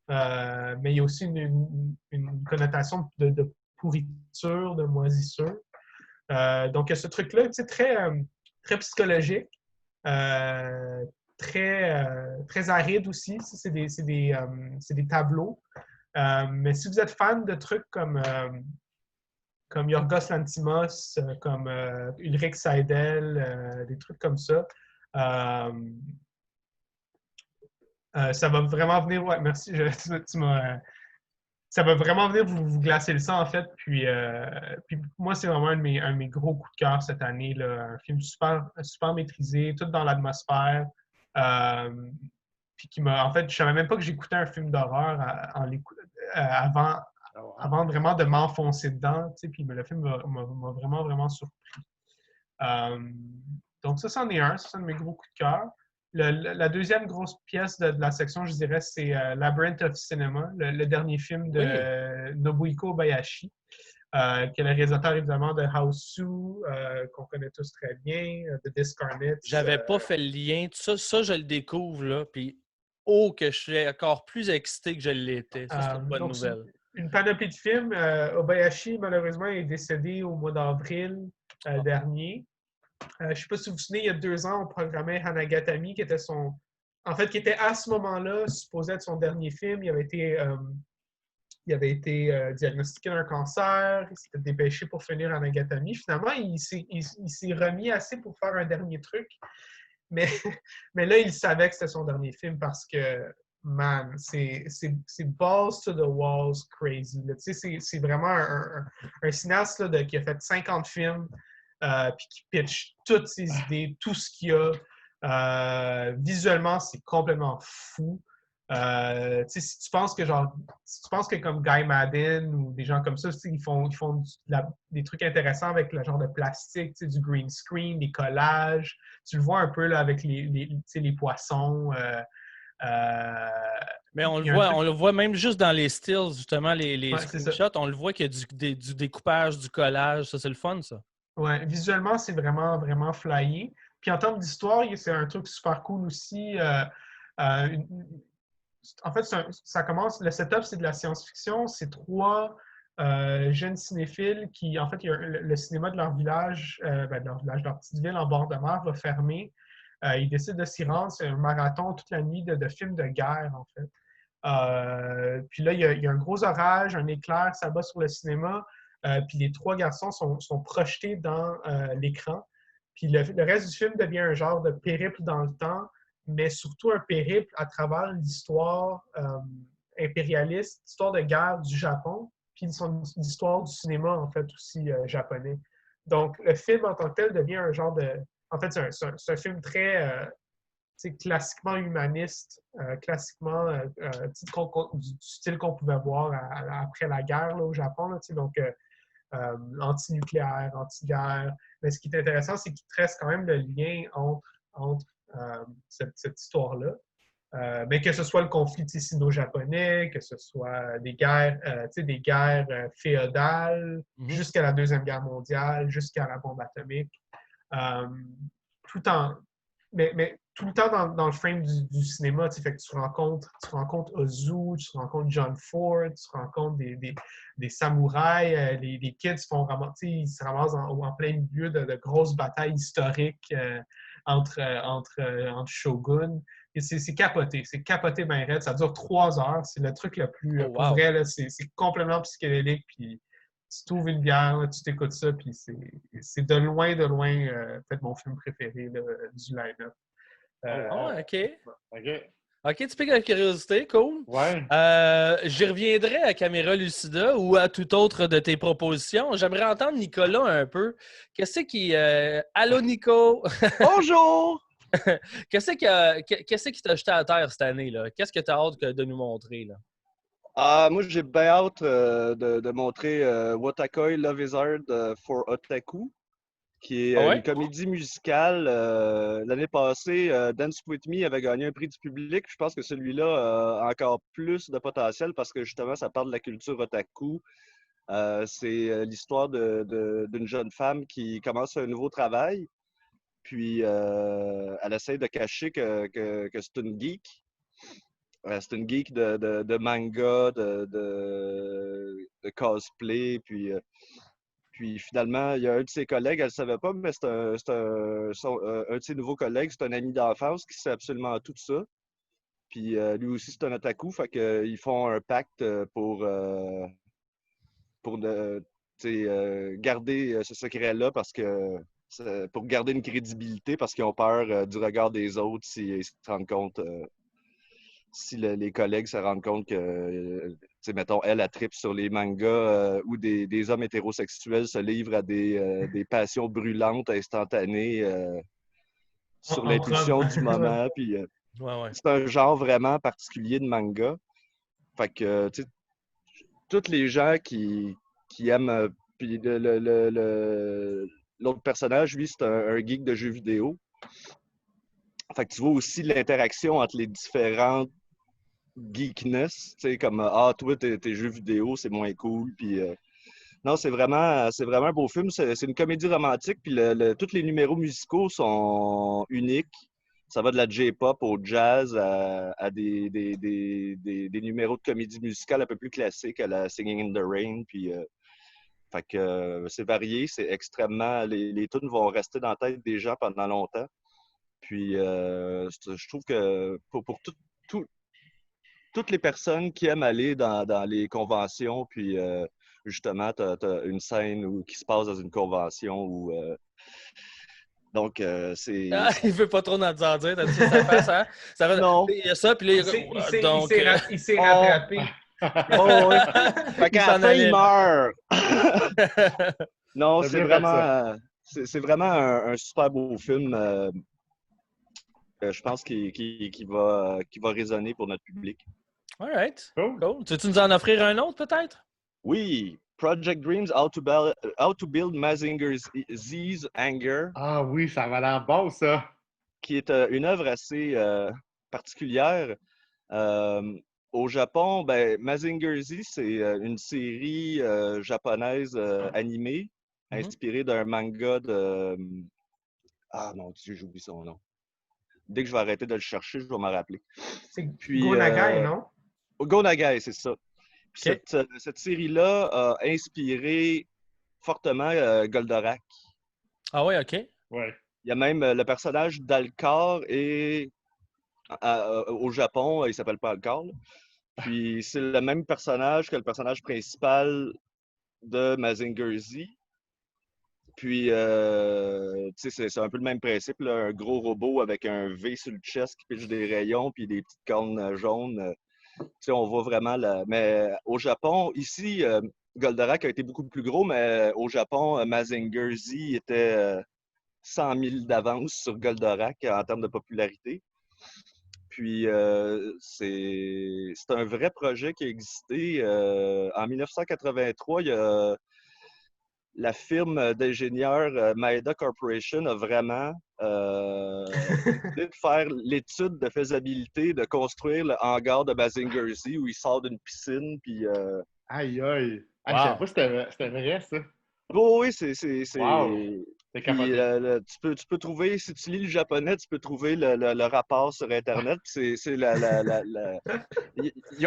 mais il y a aussi une connotation de pourriture, de moisissure. Donc, il y a ce truc-là, tu sais, très psychologique, très aride aussi. C'est des tableaux. Mais si vous êtes fan de trucs comme Yorgos Lanthimos, comme Ulrich Seidel, des trucs comme ça, ça va vraiment venir... Ouais, merci, ça ça va vraiment venir vous glacer le sang, en fait. Puis moi, c'est vraiment un de mes gros coups de cœur cette année, là. Un film super maîtrisé, tout dans l'atmosphère. Puis qui m'a... En fait, je savais même pas que j'écoutais un film d'horreur avant vraiment de m'enfoncer dedans. Tu sais, puis le film m'a vraiment, vraiment surpris. Donc ça, c'en est un. C'est un de mes gros coups de cœur. La deuxième grosse pièce de la section, je dirais, c'est Labyrinth of Cinema, le dernier film de Nobuhiko Obayashi, qui est le réalisateur, évidemment, de House qu'on connaît tous très bien, de Discarnate. J'avais pas fait le lien. Ça, je le découvre, là. Puis, oh, que je suis encore plus excité que je l'étais. Ça, c'est une bonne nouvelle. Une panoplie de films. Obayashi, malheureusement, est décédé au mois d'avril dernier. Je ne sais pas si vous vous souvenez, il y a 2 ans, on programmait Hanagatami, qui était qui était à ce moment-là supposé être son dernier film. Il avait été diagnostiqué d'un cancer, il s'était dépêché pour finir Hanagatami. Finalement, il s'est remis assez pour faire un dernier truc. Mais là, il savait que c'était son dernier film parce que, man, c'est balls to the walls crazy. C'est vraiment un cinéaste là, qui a fait 50 films. Puis qui pitch toutes ses idées, tout ce qu'il y a. Visuellement, c'est complètement fou. Si tu penses que comme Guy Maddin ou des gens comme ça, ils font des trucs intéressants avec le genre de plastique, du green screen, des collages. Tu le vois un peu là, avec les poissons. Mais on le voit même juste dans les stills, justement, les screenshots. On le voit qu'il y a du découpage, du collage. Ça, c'est le fun, ça. Ouais, visuellement, c'est vraiment, vraiment flyé. Puis en termes d'histoire, c'est un truc super cool aussi. En fait, ça commence, le setup, c'est de la science-fiction. C'est 3 jeunes cinéphiles qui, en fait, le cinéma de leur village, de leur petite ville en bord de mer va fermer. Ils décident de s'y rendre. C'est un marathon toute la nuit de films de guerre, en fait. Puis là, il y a un gros orage, un éclair s'abat sur le cinéma. Puis les 3 garçons sont projetés dans l'écran. Puis le reste du film devient un genre de périple dans le temps, mais surtout un périple à travers l'histoire impérialiste, l'histoire de guerre du Japon, puis l'histoire du cinéma, en fait, aussi japonais. Donc, le film en tant que tel devient un genre de... En fait, c'est un film très... classiquement humaniste, classiquement du style qu'on pouvait voir après la guerre là, au Japon. Là, donc, anti-nucléaire, anti-guerre. Mais ce qui est intéressant, c'est qu'il tresse quand même le lien entre cette histoire-là. Mais que ce soit le conflit sino-japonais, que ce soit des guerres féodales, jusqu'à la Deuxième Guerre mondiale, jusqu'à la bombe atomique. Mais tout le temps dans le frame du cinéma, fait que tu rencontres Ozu, tu rencontres John Ford, tu rencontres des samouraïs, les kids ils se ramassent en plein milieu de grosses batailles historiques entre shoguns. Et c'est capoté ben raide. Ça dure 3 heures. C'est le truc le plus... Oh, wow. Pour vrai, là, c'est complètement psychédélique. Puis tu t'ouvres une bière, là, tu t'écoutes ça, puis c'est de loin, peut-être mon film préféré là, du line-up. OK. OK, tu piques la curiosité, cool. Ouais. J'y reviendrai à Caméra Lucida ou à toute autre de tes propositions. J'aimerais entendre Nicolas un peu. Qu'est-ce qui... Allô, Nico! Bonjour! Qu'est-ce qui t'a jeté à terre cette année, là? Qu'est-ce que tu as hâte de nous montrer, là? Moi, j'ai bien hâte de montrer Watakoi Love is Hard for Otaku, qui est une comédie musicale. L'année passée, Dance With Me avait gagné un prix du public. Je pense que celui-là a encore plus de potentiel parce que justement, ça parle de la culture otaku. C'est l'histoire d'une jeune femme qui commence un nouveau travail. Puis, elle essaie de cacher que c'est une geek. C'est une geek de manga, de cosplay. Puis finalement, il y a un de ses collègues, elle ne savait pas, mais c'est un de ses nouveaux collègues, c'est un ami d'enfance qui sait absolument tout ça. Puis lui aussi, c'est un otaku. Fait qu'ils font un pacte pour garder ce secret-là parce que pour garder une crédibilité parce qu'ils ont peur du regard des autres s'ils se rendent compte, si les collègues se rendent compte que sais, mettons, elle tripe sur les mangas où des hommes hétérosexuels se livrent à des passions brûlantes, instantanées, sur l'impulsion du moment. Puis, Ouais. c'est un genre vraiment particulier de manga. Fait que, tu sais, tous les gens qui aiment. Puis l'autre personnage, lui, c'est un geek de jeux vidéo. Fait que tu vois aussi l'interaction entre les différentes geekness, tu sais, comme toi, tes jeux vidéo, c'est moins cool. Puis non, c'est vraiment un beau film. C'est une comédie romantique. Puis tous les numéros musicaux sont uniques. Ça va de la J-pop au jazz à des numéros de comédie musicale un peu plus classiques, à la Singing in the Rain. Puis, fait que c'est varié, c'est extrêmement. Les tunes vont rester dans la tête des gens pendant longtemps. Puis, je trouve que pour toutes les personnes qui aiment aller dans les conventions, puis justement, tu as une scène qui se passe dans une convention où. Donc, c'est. Ah, il veut pas trop en dire. T'as dit ça face, hein? Ça va... Non. Il y a ça, puis là, donc... il s'est rattrapé. Oh, ouais. Fait qu'à la fin, il meurt. Non, T'as c'est bien fait ça. vraiment. C'est vraiment un super beau film. Je pense qu'il va résonner pour notre public. All right. Cool. Cool. Tu veux-tu nous en offrir un autre, peut-être? Oui, Project Dreams, How to Build Mazinger Z's Anger, Ah oui, ça va l'air bon, ça. qui est une œuvre assez particulière. Au Japon, ben, Mazinger Z, c'est une série japonaise animée, inspirée d'un manga de... Ah mon Dieu, j'oublie son nom. Dès que je vais arrêter de le chercher, je vais m'en rappeler. C'est Puis, Go Nagai, non? Go Nagai, c'est ça. Puis OK. cette série-là a inspiré fortement Goldorak. Ah ouais, OK. Ouais. Il y a même le personnage d'Alcor et au Japon, il s'appelle pas Alcor. Là. Puis c'est le même personnage que le personnage principal de Mazinger Z. Puis, tu sais, c'est un peu le même principe, là, un gros robot avec un V sur le chest qui pitche des rayons puis des petites cornes jaunes. Tu sais, on voit vraiment Mais au Japon, ici, Goldorak a été beaucoup plus gros, mais au Japon, Mazinger Z était 100 000 d'avance sur Goldorak en termes de popularité. Puis, c'est un vrai projet qui a existé. En 1983, il y a la firme d'ingénieurs Maeda Corporation a vraiment décidé de faire l'étude de faisabilité de construire le hangar de Mazinger Z où il sort d'une piscine. Puis, Aïe, aïe. Ah, je Wow. savais pas que c'était vrai, ça. oui, c'est. Wow. C'est Puis, capoté. tu peux trouver, si tu lis le japonais, tu peux trouver le rapport sur Internet. Puis c'est ils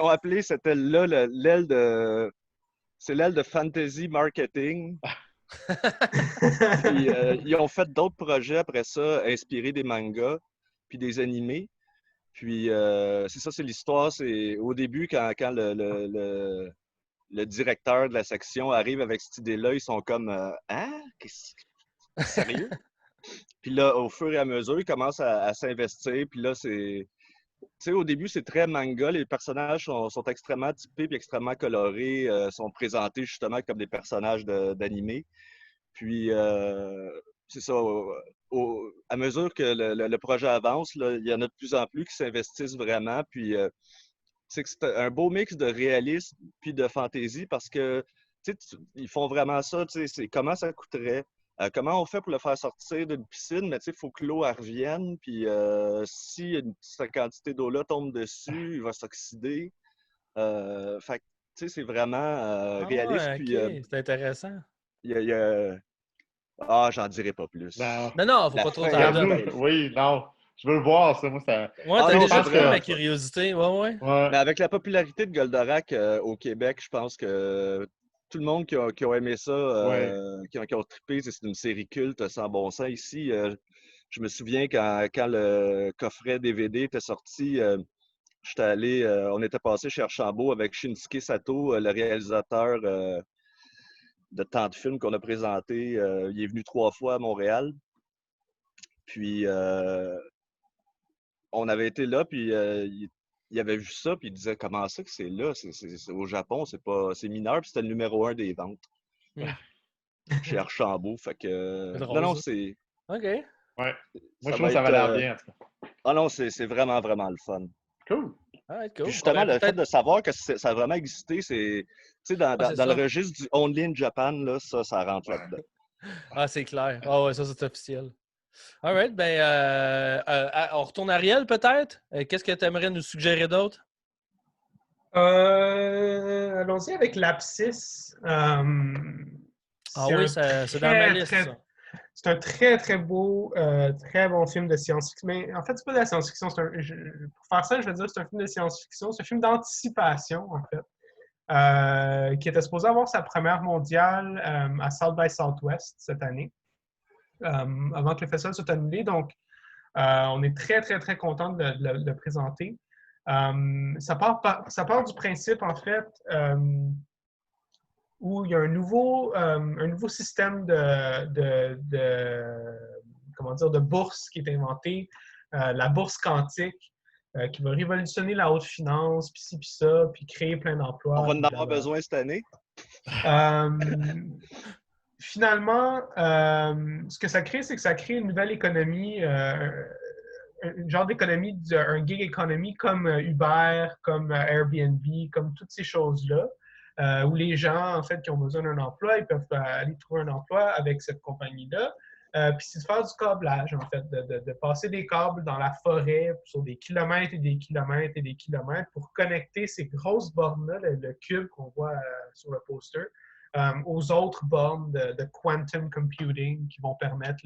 ont appelé cette aile-là l'aile de. C'est l'aile de Fantasy Marketing. Puis ils ont fait d'autres projets après ça, inspirés des mangas, puis des animés. Puis c'est ça, c'est l'histoire. C'est au début, quand le directeur de la section arrive avec cette idée-là, ils sont comme hein? Sérieux? Puis là, au fur et à mesure, ils commencent à s'investir. Puis là, c'est. Tu sais, au début, c'est très manga. Les personnages sont extrêmement typés puis extrêmement colorés, sont présentés justement comme des personnages d'animé. Puis, c'est ça. À mesure que le projet avance, là, il y en a de plus en plus qui s'investissent vraiment. Puis, c'est un beau mix de réalisme puis de fantaisie parce que ils font vraiment ça. C'est comment ça coûterait. Comment on fait pour le faire sortir d'une piscine, mais il faut que l'eau revienne. Puis, si cette quantité d'eau-là tombe dessus, il va s'oxyder. Fait que, c'est vraiment réaliste. Ouais, Puis, OK. C'est intéressant. il y a Ah, j'en dirai pas plus. Non. Non, faut La pas trop fin, t'en Regarde-nous. dire. Oui, non. Je veux le voir, ça. Moi, ça. Ouais, Ah t'as non, déjà c'est pris vrai. ma curiosité. Ouais. Ouais. Mais avec la popularité de Goldorak au Québec, je pense que tout le monde qui a aimé ça, Ouais. qui ont trippé, c'est une série culte sans bon sens. Ici, je me souviens quand le coffret DVD était sorti, j'étais allé, on était passé chez Archambault avec Shinsuke Sato, le réalisateur de tant de films qu'on a présentés. Il est venu 3 fois à Montréal. Puis, on avait été là, puis il avait vu ça, puis il disait comment ça que c'est là? Au Japon, c'est mineur, puis c'était le numéro 1 des ventes Hmm. chez Archambault. Fait que. C'est Non, drôle, non, ça. c'est. OK. Ouais. Moi, Ça je trouve va que ça être. va l'air bien, en tout cas. Ah non, c'est vraiment, vraiment le fun. Cool. Ah, Puis cool. justement, Ben, le fait peut-être. de savoir que ça a vraiment existé, c'est. Tu sais, dans, Ah, dans, c'est dans le ça. registre du Only in Japan, là, ça rentre là-dedans. Ah, c'est clair. Ah ouais, ça, c'est officiel. All right. Ben, on retourne à Ariel, peut-être? Qu'est-ce que tu aimerais nous suggérer d'autre? Allons-y avec l'abscisse. Ah C'est oui, un c'est dans ma très, liste, très, ça. c'est un très, très beau, très bon film de science-fiction. Mais en fait, c'est pas de la science-fiction. Pour faire ça, je veux dire que c'est un film de science-fiction. C'est un film d'anticipation, en fait, qui était supposé avoir sa première mondiale à South by Southwest cette année, avant que le festival soit annulé. Donc, on est très, très, très content de le présenter. Ça part du principe, en fait, où il y a un nouveau système comment dire, de bourse qui est inventé, la bourse quantique, qui va révolutionner la haute finance, puis ci, puis ça, puis créer plein d'emplois. On va en puis avoir blablabla. besoin cette année. Finalement, ce que ça crée, c'est que ça crée une nouvelle économie, un genre d'économie, un gig economy comme Uber, comme Airbnb, comme toutes ces choses-là, où les gens, en fait, qui ont besoin d'un emploi, ils peuvent aller trouver un emploi avec cette compagnie-là. Puis c'est de faire du câblage, en fait, de passer des câbles dans la forêt sur des kilomètres et des kilomètres et des kilomètres pour connecter ces grosses bornes-là, le cube qu'on voit sur le poster, aux autres bornes de quantum computing qui vont permettre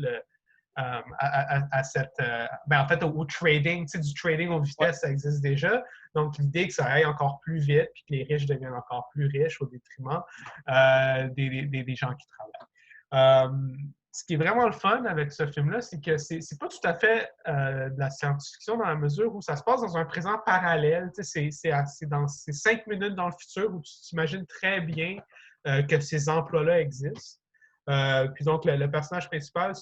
à cette. En fait, au trading, tu sais, du trading aux vitesses, ça existe déjà. Donc, l'idée que ça aille encore plus vite puis que les riches deviennent encore plus riches au détriment des gens qui travaillent. Ce qui est vraiment le fun avec ce film-là, c'est que c'est pas tout à fait de la science-fiction dans la mesure où ça se passe dans un présent parallèle. Tu sais, c'est 5 minutes dans le futur où tu t'imagines très bien que ces emplois-là existent. Puis donc, le personnage principal,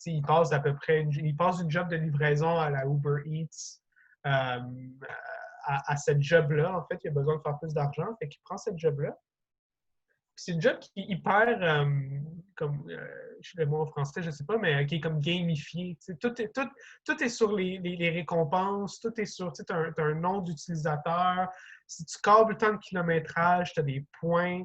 il passe à peu près, il passe d'une job de livraison à la Uber Eats à cette job-là. En fait, il a besoin de faire plus d'argent, fait qu'il prend cette job-là. C'est une job qui est hyper, comme, je sais le mot en français, je ne sais pas, mais qui est comme gamifié. Tout est sur les récompenses, tout est sur, tu as un nom d'utilisateur. Si tu câbles tant de kilométrage, tu as des points.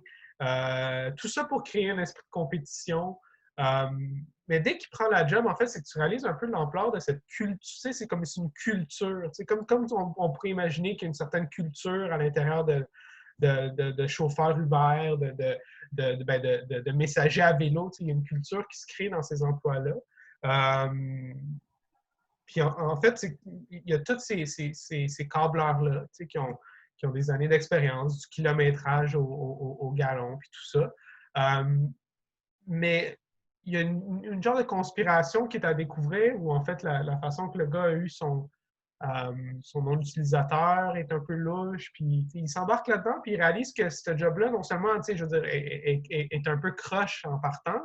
Tout ça pour créer un esprit de compétition. Mais dès qu'il prend la job, en fait, c'est que tu réalises un peu l'ampleur de cette culture. Tu sais, c'est comme une culture. Comme on pourrait imaginer qu'il y a une certaine culture à l'intérieur de chauffeurs Uber, de messagers à vélo. Il y a une culture qui se crée dans ces emplois-là. Puis en fait, il y a tous ces câbleurs-là qui ont des années d'expérience, du kilométrage au gallon, puis tout ça. Mais il y a une genre de conspiration qui est à découvrir, où en fait, la façon que le gars a eu son nom d'utilisateur est un peu louche, puis il s'embarque là-dedans, puis il réalise que ce job-là, non seulement, je veux dire, est un peu croche en partant,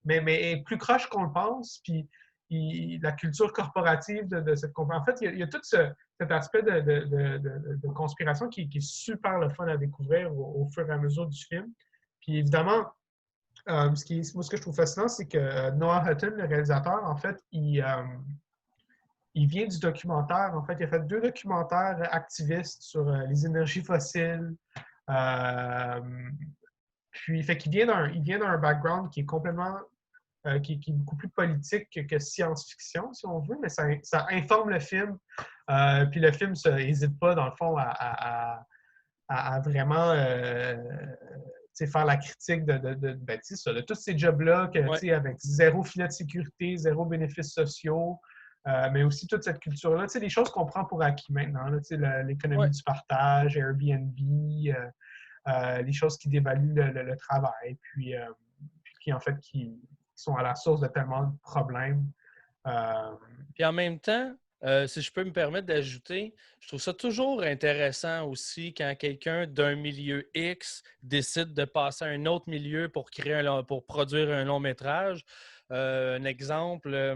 mais est plus croche qu'on le pense, puis la culture corporative de cette compagnie. En fait, il y a tout cet aspect de conspiration qui est super le fun à découvrir au fur et à mesure du film. Puis évidemment, ce que je trouve fascinant, c'est que Noah Hutton, le réalisateur, en fait, il vient du documentaire. En fait, il a fait 2 documentaires activistes sur les énergies fossiles. Puis, il vient d'un background qui est complètement, qui est beaucoup plus politique que science-fiction, si on veut, mais ça informe le film. Puis le film n'hésite pas, dans le fond, à vraiment faire la critique de tous ces jobs-là, avec zéro filet de sécurité, zéro bénéfices sociaux. Mais aussi toute cette culture-là, des choses qu'on prend pour acquis maintenant, l'économie du partage, Airbnb, les choses qui dévaluent le travail, puis qui, en fait, qui sont à la source de tellement de problèmes. Puis en même temps, si je peux me permettre d'ajouter, je trouve ça toujours intéressant aussi quand quelqu'un d'un milieu X décide de passer à un autre milieu pour produire un long métrage. Un exemple,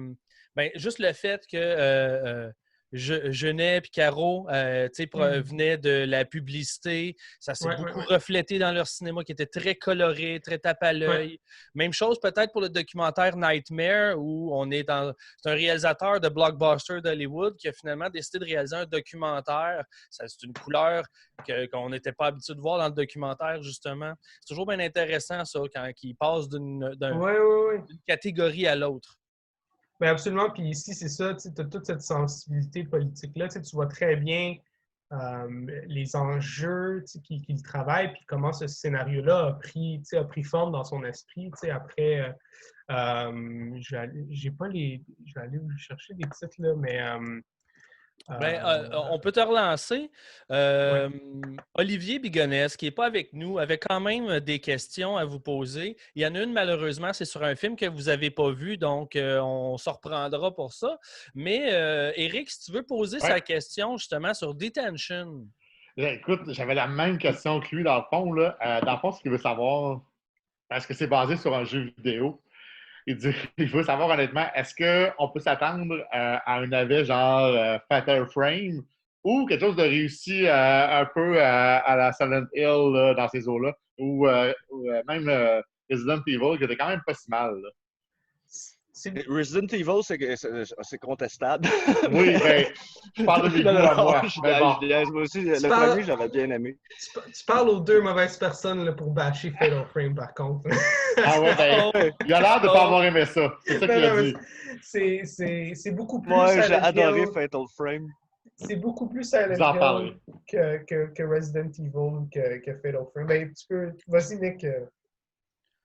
juste le fait que Jeunet puis Caro, venaient de la publicité. Ça s'est beaucoup reflété dans leur cinéma qui était très coloré, très tape à l'œil. Même chose peut-être pour le documentaire Nightmare où c'est un réalisateur de blockbuster d'Hollywood qui a finalement décidé de réaliser un documentaire. C'est une couleur qu'on n'était pas habitué de voir dans le documentaire, justement. C'est toujours bien intéressant, ça, quand il passe d'une catégorie à l'autre. Ben absolument. Puis ici, c'est ça, tu as toute cette sensibilité politique-là. Tu vois très bien les enjeux qu'il travaille, puis comment ce scénario-là a pris forme dans son esprit. Après, je vais aller chercher des titres, là, mais... on peut te relancer. Olivier Bigonès, qui n'est pas avec nous, avait quand même des questions à vous poser. Il y en a une, malheureusement, c'est sur un film que vous n'avez pas vu, donc on se reprendra pour ça. Mais Éric, si tu veux poser sa question justement sur Detention. Écoute, j'avais la même question que lui, dans le fond. Là. Dans le fond, ce qu'il veut savoir, est-ce que c'est basé sur un jeu vidéo? Il veut savoir honnêtement, est-ce qu'on peut s'attendre à un navet genre Fatal Frame ou quelque chose de réussi un peu à la Silent Hill là, dans ces eaux-là ou même Resident Evil qui était quand même pas si mal. Là. Resident Evil, c'est contestable. Oui, ben, je parle de mes goûts à moi. Moi aussi, le premier, j'avais bien aimé. Tu parles aux deux mauvaises personnes là, pour bâcher Fatal Frame, par contre. Ah ouais, ben, il a l'air de ne pas avoir aimé ça. C'est ça qu'il a dit. C'est beaucoup plus... Moi, j'ai adoré Fatal Frame. C'est beaucoup plus Silent Hill que Resident Evil que Fatal Frame. Ben, tu peux... Vas-y, Nick.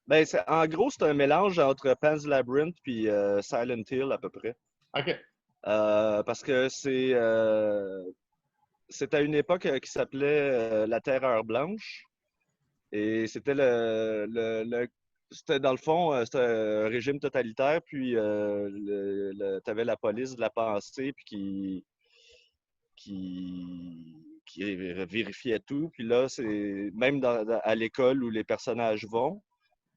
Ben, en gros, c'est un mélange entre Pan's Labyrinth et Silent Hill, à peu près. OK. Parce que c'est à une époque qui s'appelait la Terreur Blanche. Et c'était c'était dans le fond, c'était un régime totalitaire, puis tu avais la police de la pensée, puis qui vérifiait tout. Puis là, c'est même à l'école où les personnages vont,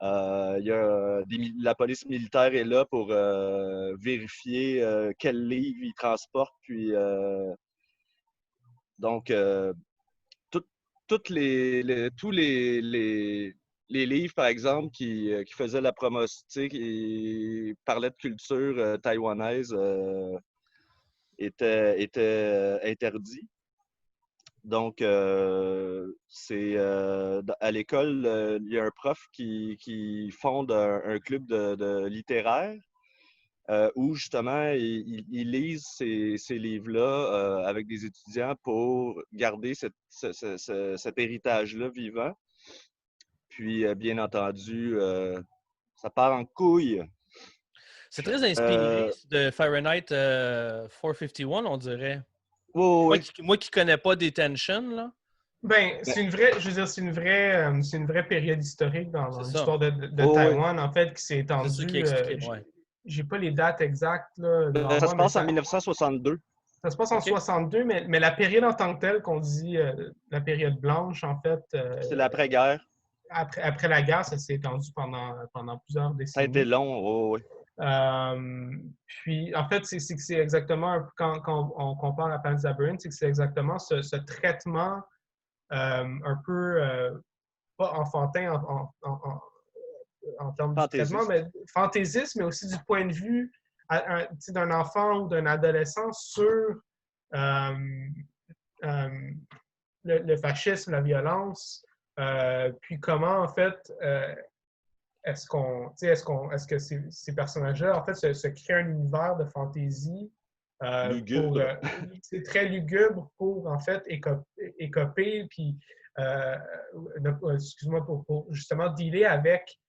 la police militaire est là pour vérifier quel livre ils transportent. Puis, donc, tous les livres, par exemple, qui faisaient la promotion, qui parlaient de culture taïwanaise, étaient interdits. Donc, c'est à l'école, il y a un prof qui fonde un club de littéraire où justement ils lisent ces livres-là avec des étudiants pour garder cet héritage-là vivant. Puis, bien entendu, ça part en couille. C'est très inspiré de Fahrenheit 451, on dirait. Oh, oui. Moi qui connais pas Detention, là. Ben, c'est une vraie période historique dans l'histoire de Taïwan, en fait, qui s'est étendue. C'est ça qui explique, j'ai pas les dates exactes. Là, ça se passe en 1962. Ça se passe en 62, mais la période en tant que telle qu'on dit la période blanche, en fait... c'est l'après-guerre. Après la guerre, ça s'est étendu pendant plusieurs décennies. Ça a été long, oui. Puis, en fait, c'est exactement, quand on compare à Pan's Labyrinth, c'est que c'est exactement ce traitement un peu, pas enfantin en termes de traitement, mais fantaisiste, mais aussi du point de vue d'un enfant ou d'un adolescent sur le fascisme, la violence, puis comment, en fait, est-ce que ces personnages-là, en fait, se créent un univers de fantaisie c'est très lugubre pour, en fait, écoper, puis, excuse-moi, pour justement dealer avec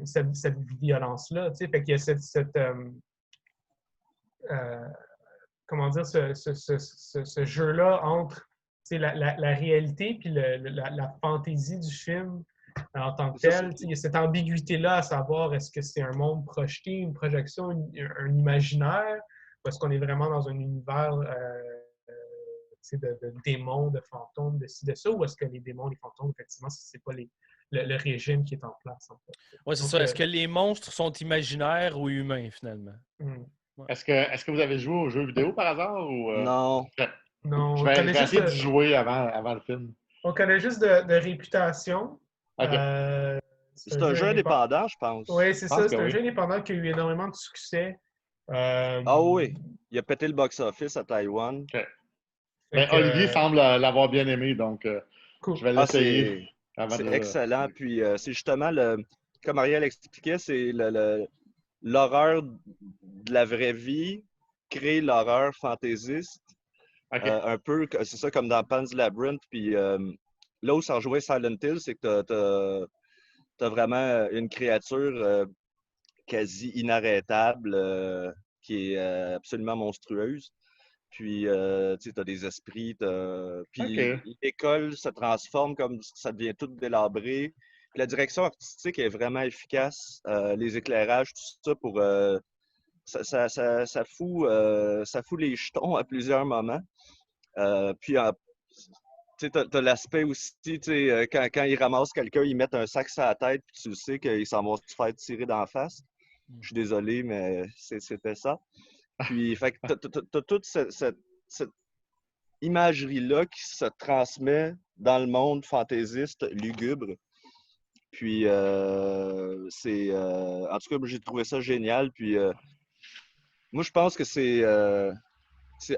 cette violence-là. Fait qu'il y a comment dire, ce jeu-là entre la réalité puis la fantaisie du film en tant que tel. Il y a cette ambiguïté-là à savoir est-ce que c'est un monde projeté, une projection, un imaginaire, ou est-ce qu'on est vraiment dans un univers de démons, de fantômes, de ci, de ça, ou est-ce que les démons, les fantômes, effectivement, c'est pas le régime qui est en place, en fait. Oui, c'est ça. Est-ce que les monstres sont imaginaires ou humains, finalement? Ouais. Est-ce que vous avez joué aux jeux vidéo par hasard? Ou, Non. Non, je on vais, connaît je vais juste essayer d'y jouer avant le film. on connaît juste de réputation. OK. C'est C'est un jeu indépendant. indépendant, je pense. Oui, c'est Je pense ça. que C'est un oui. jeu indépendant qui a eu énormément de succès. Ah oui, il a pété le box-office à Taïwan. OK. Fait Ben, que, Olivier semble l'avoir bien aimé, donc cool. je vais Ah, l'essayer avant c'est de excellent. Puis c'est justement, comme Ariel expliquait, c'est l'horreur de la vraie vie crée l'horreur fantaisiste. OK. Un peu, c'est ça comme dans Pan's Labyrinth. Puis là où ça rejoint Silent Hill, c'est que t'as vraiment une créature quasi inarrêtable qui est absolument monstrueuse. Puis, tu sais, t'as des esprits. Puis OK. l'école se transforme comme ça devient tout délabré. Puis la direction artistique est vraiment efficace. Les éclairages, tout ça, ça fout les jetons à plusieurs moments. Puis, tu sais, t'as l'aspect aussi, tu sais, quand ils ramassent quelqu'un, ils mettent un sac sur la tête, puis tu sais qu'ils s'en vont se faire tirer d'en face. Je suis désolé, mais c'était ça. Puis, fait que t'as toute cette imagerie-là qui se transmet dans le monde fantaisiste lugubre. Puis, en tout cas, j'ai trouvé ça génial. Puis, moi, je pense que c'est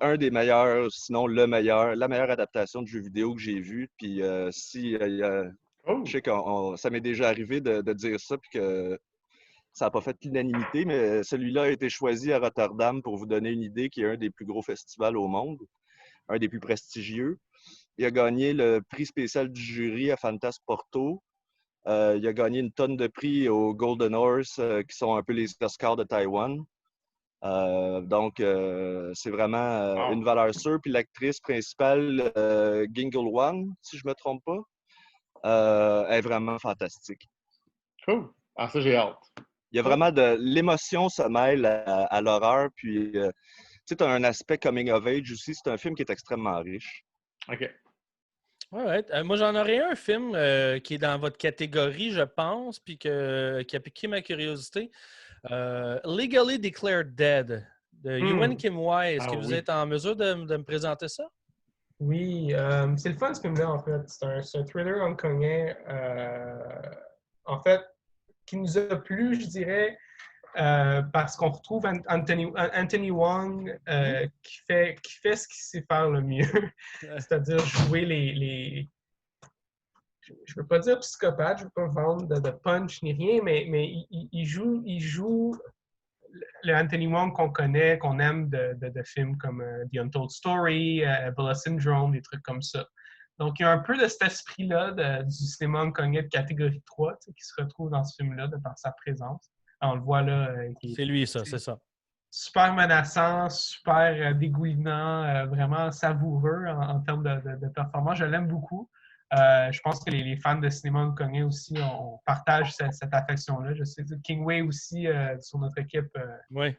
un des meilleurs, sinon la meilleure adaptation de jeu vidéo que j'ai vue. Puis, Oh! je sais que ça m'est déjà arrivé de dire ça, puis que ça n'a pas fait l'unanimité, mais celui-là a été choisi à Rotterdam, pour vous donner une idée, qui est un des plus gros festivals au monde, un des plus prestigieux. Il a gagné le prix spécial du jury à Fantasporto. Il a gagné une tonne de prix aux Golden Horse, qui sont un peu les Oscars de Taïwan. Donc, c'est vraiment une valeur sûre. Puis l'actrice principale, Gingle Wang, si je ne me trompe pas, est vraiment fantastique. Cool! Ah, ça, j'ai hâte. Il y a vraiment l'émotion se mêle à l'horreur. Puis, tu sais, tu as un aspect coming of age aussi. C'est un film qui est extrêmement riche. OK. Ouais. Moi, j'en aurais un film qui est dans votre catégorie, je pense, puis qui a piqué ma curiosité. Legally Declared Dead, de Ewan Kim Wai. Est-ce Ah que vous oui. êtes en mesure de me présenter ça? Oui, c'est le fun ce film-là, en fait. C'est un thriller hongkongais, en fait, qui nous a plu, je dirais, parce qu'on retrouve Anthony Wong qui fait ce qu'il sait faire le mieux, c'est-à-dire jouer les je ne veux pas dire psychopathe, je ne veux pas vendre de punch ni rien, mais il joue le Anthony Wong qu'on connaît, qu'on aime de films comme The Untold Story, Ebola Syndrome, des trucs comme ça. Donc, il y a un peu de cet esprit-là du cinéma hongkongais de catégorie 3 qui se retrouve dans ce film-là par sa présence. Alors, on le voit là. C'est lui, ça, c'est ça. Super menaçant, super dégoulinant, vraiment savoureux en termes de performance. Je l'aime beaucoup. Je pense que les fans de cinéma hongkongais aussi partagent cette affection-là. Je sais que King Wei aussi, sur notre équipe, Oui.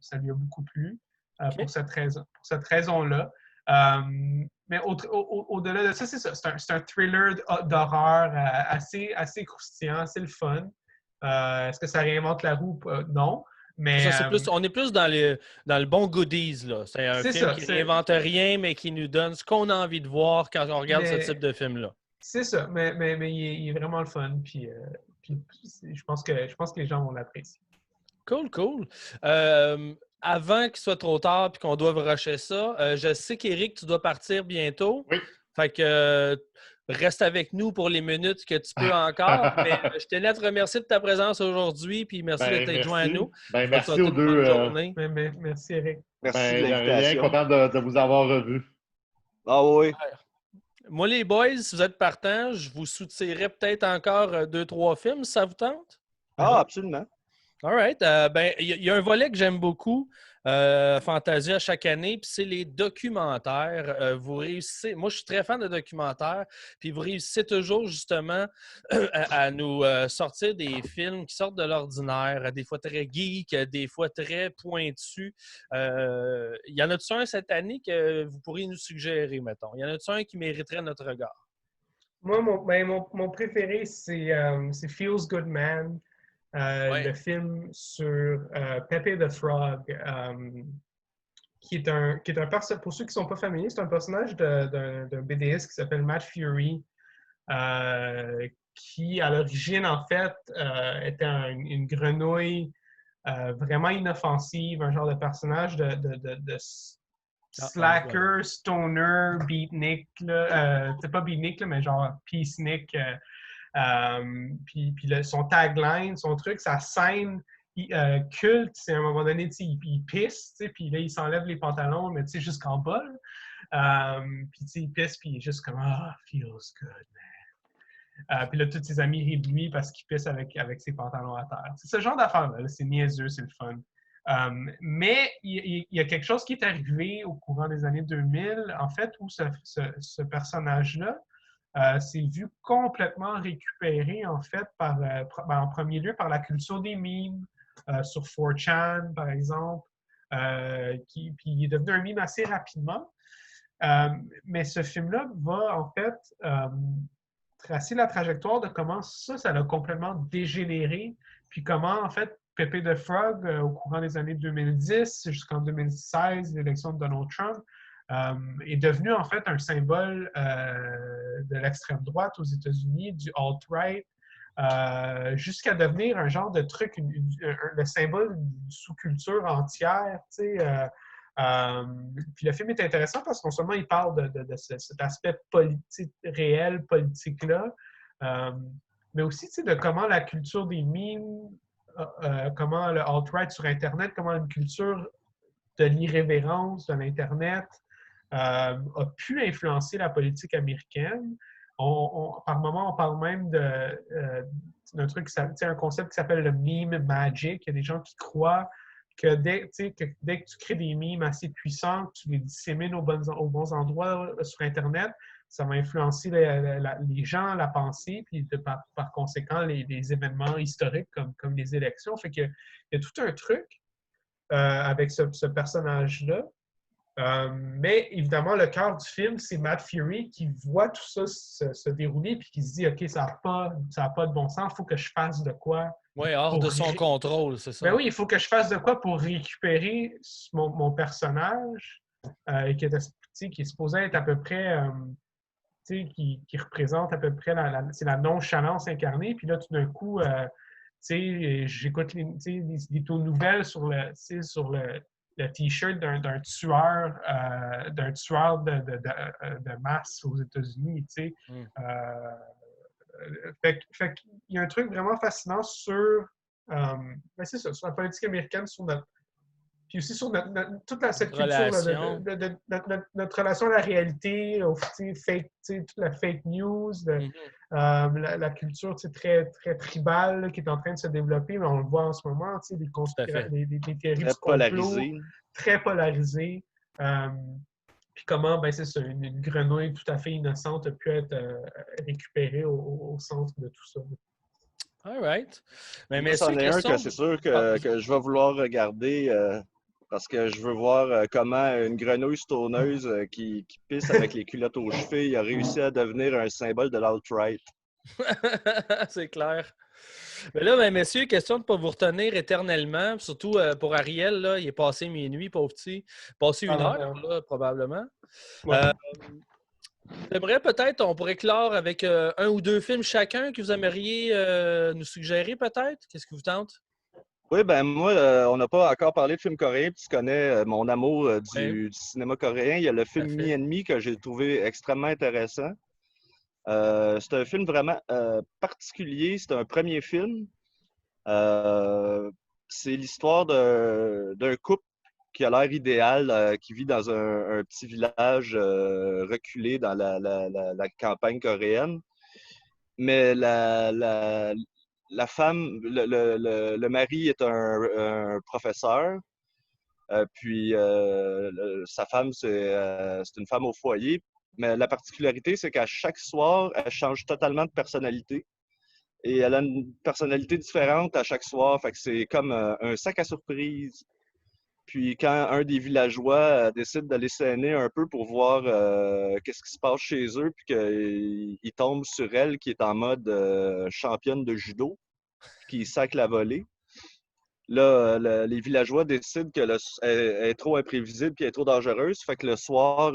ça lui a beaucoup plu OK. pour cette raison-là. Mais au-delà de ça, c'est ça. C'est un thriller d'horreur assez croustillant, assez le fun. Est-ce que ça réinvente la roue? Non. Mais, Ça, on est plus dans le bon goodies, là. C'est un film qui réinvente rien, mais qui nous donne ce qu'on a envie de voir quand on regarde ce type de film-là. C'est ça, mais il est vraiment le fun. Puis je pense que les gens vont l'apprécier. Cool. Avant qu'il soit trop tard et qu'on doive rusher ça, je sais qu'Éric, tu dois partir bientôt. Oui. Fait que reste avec nous pour les minutes que tu peux encore. Mais je tenais à te remercier de ta présence aujourd'hui, puis merci de t'être joint à nous. Merci aux deux. Merci, Éric. Merci de Rien, l'invitation. content de vous avoir revus. Ah oui. Moi, les boys, si vous êtes partants, je vous soutirerai peut-être encore 2-3 films, si ça vous tente. Ah, absolument. All right. Il y a un volet que j'aime beaucoup, Fantasia, chaque année, puis c'est les documentaires. Vous réussissez, moi je suis très fan de documentaires, puis vous réussissez toujours justement à nous sortir des films qui sortent de l'ordinaire, des fois très geek, des fois très pointus. Y en a-tu un cette année que vous pourriez nous suggérer, mettons? Y en a-tu un qui mériterait notre regard? Moi, mon préféré, c'est Feels Good Man. le film sur Pepe the Frog, qui est un personnage, pour ceux qui ne sont pas familiers, c'est un personnage d'un BDiste qui s'appelle Matt Fury, qui, à l'origine, en fait, était une grenouille vraiment inoffensive, un genre de personnage de slacker, stoner, beatnik, c'est pas beatnik, là, mais genre peacenik. Puis son tagline, son truc, sa scène culte, c'est à un moment donné, il pisse, puis là, il s'enlève les pantalons, mais jusqu'en bas. Puis il pisse, puis il est juste comme « Ah, feels good, man ». Puis là, tous ses amis rient de lui parce qu'il pisse avec ses pantalons à terre. C'est ce genre d'affaire-là, c'est niaiseux, c'est le fun. Mais il y a quelque chose qui est arrivé au courant des années 2000, en fait, où ce personnage-là s'est vu complètement récupéré, en fait, en premier lieu par la culture des memes, sur 4chan, par exemple, puis il est devenu un meme assez rapidement. Mais ce film-là va, en fait, tracer la trajectoire de comment ça l'a complètement dégénéré, puis comment, en fait, Pepe the Frog, au courant des années 2010 jusqu'en 2016, l'élection de Donald Trump, est devenu en fait un symbole de l'extrême droite aux États-Unis, du alt-right, jusqu'à devenir un genre de truc, le symbole d'une sous-culture entière. Puis le film est intéressant parce que non seulement il parle de cet aspect politique, réel, politique-là, mais aussi de comment la culture des memes, comment le alt-right sur Internet, comment une culture de l'irrévérence de l'Internet a pu influencer la politique américaine. Par moment, on parle même d'un truc, un concept qui s'appelle le meme magic. Il y a des gens qui croient que dès que tu crées des memes assez puissants, que tu les dissémines aux bons endroits sur Internet, ça va influencer les gens, la pensée, puis par conséquent, les événements historiques comme les élections. Fait qu'il y a tout un truc avec ce personnage-là. Mais évidemment, le cœur du film, c'est Matt Fury qui voit tout ça se dérouler puis qui se dit « OK, ça n'a pas de bon sens, il faut que je fasse de quoi. » Oui, hors de son contrôle, c'est ça. Ben oui, il faut que je fasse de quoi pour récupérer mon personnage qui est supposé être à peu près, qui représente à peu près c'est la nonchalance incarnée. Puis là, tout d'un coup, j'écoute des taux nouvelles sur le T-shirt d'un tueur de masse aux États-Unis. Fait qu'il y a un truc vraiment fascinant sur, c'est ça, sur la politique américaine, puis aussi sur toute cette culture, notre relation à la réalité, toute la fake news, la culture très, très tribale qui est en train de se développer, mais on le voit en ce moment, des théories du complot très polarisées. Puis comment, c'est ça, une grenouille tout à fait innocente a pu être récupérée au centre de tout ça. All right. Mais c'en est un que c'est sûr que je vais vouloir regarder parce que je veux voir comment une grenouille stoneuse qui pisse avec les culottes aux chevilles a réussi à devenir un symbole de l'alt-right. C'est clair. Mais là, messieurs, question de ne pas vous retenir éternellement, surtout pour Ariel, là, il est passé minuit, pauvre petit. Passé 1 heure, là, probablement. Ouais. J'aimerais peut-être, on pourrait clore avec 1 ou 2 films chacun que vous aimeriez nous suggérer, peut-être? Qu'est-ce qui vous tente? Oui, ben moi, on n'a pas encore parlé de films coréens, puis tu connais mon amour du cinéma coréen. Il y a le film Mi Ennemi que j'ai trouvé extrêmement intéressant. C'est un film vraiment particulier. C'est un premier film. C'est l'histoire d'un couple qui a l'air idéal, qui vit dans un petit village reculé dans la campagne coréenne. Mais la femme, le mari est un professeur. Puis sa femme, c'est une femme au foyer. Mais la particularité, c'est qu'à chaque soir, elle change totalement de personnalité. Et elle a une personnalité différente à chaque soir. Fait que c'est comme un sac à surprise. Puis quand un des villageois décide d'aller s'aîner un peu pour voir qu'est-ce qui se passe chez eux, puis qu'il tombe sur elle qui est en mode championne de judo, puis il sac la volée. Là, les villageois décident qu'elle est trop imprévisible puis elle est trop dangereuse. Fait que le soir,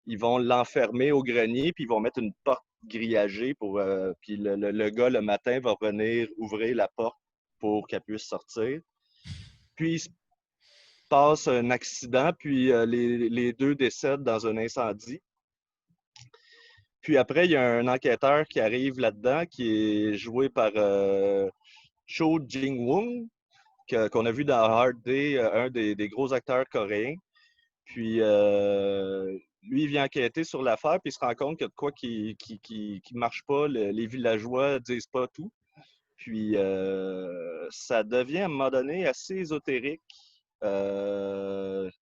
ils vont l'enfermer au grenier puis ils vont mettre une porte grillagée pour. Puis le gars, le matin, va venir ouvrir la porte pour qu'elle puisse sortir. Puis il se passe un accident, puis les deux décèdent dans un incendie. Puis après, il y a un enquêteur qui arrive là-dedans, qui est joué par Cho Jin-woong, qu'on a vu dans Hard Day, un des gros acteurs coréens. Puis lui, il vient enquêter sur l'affaire, puis il se rend compte qu'il y a de quoi qui marche pas. Les villageois disent pas tout. Puis ça devient à un moment donné assez ésotérique. Il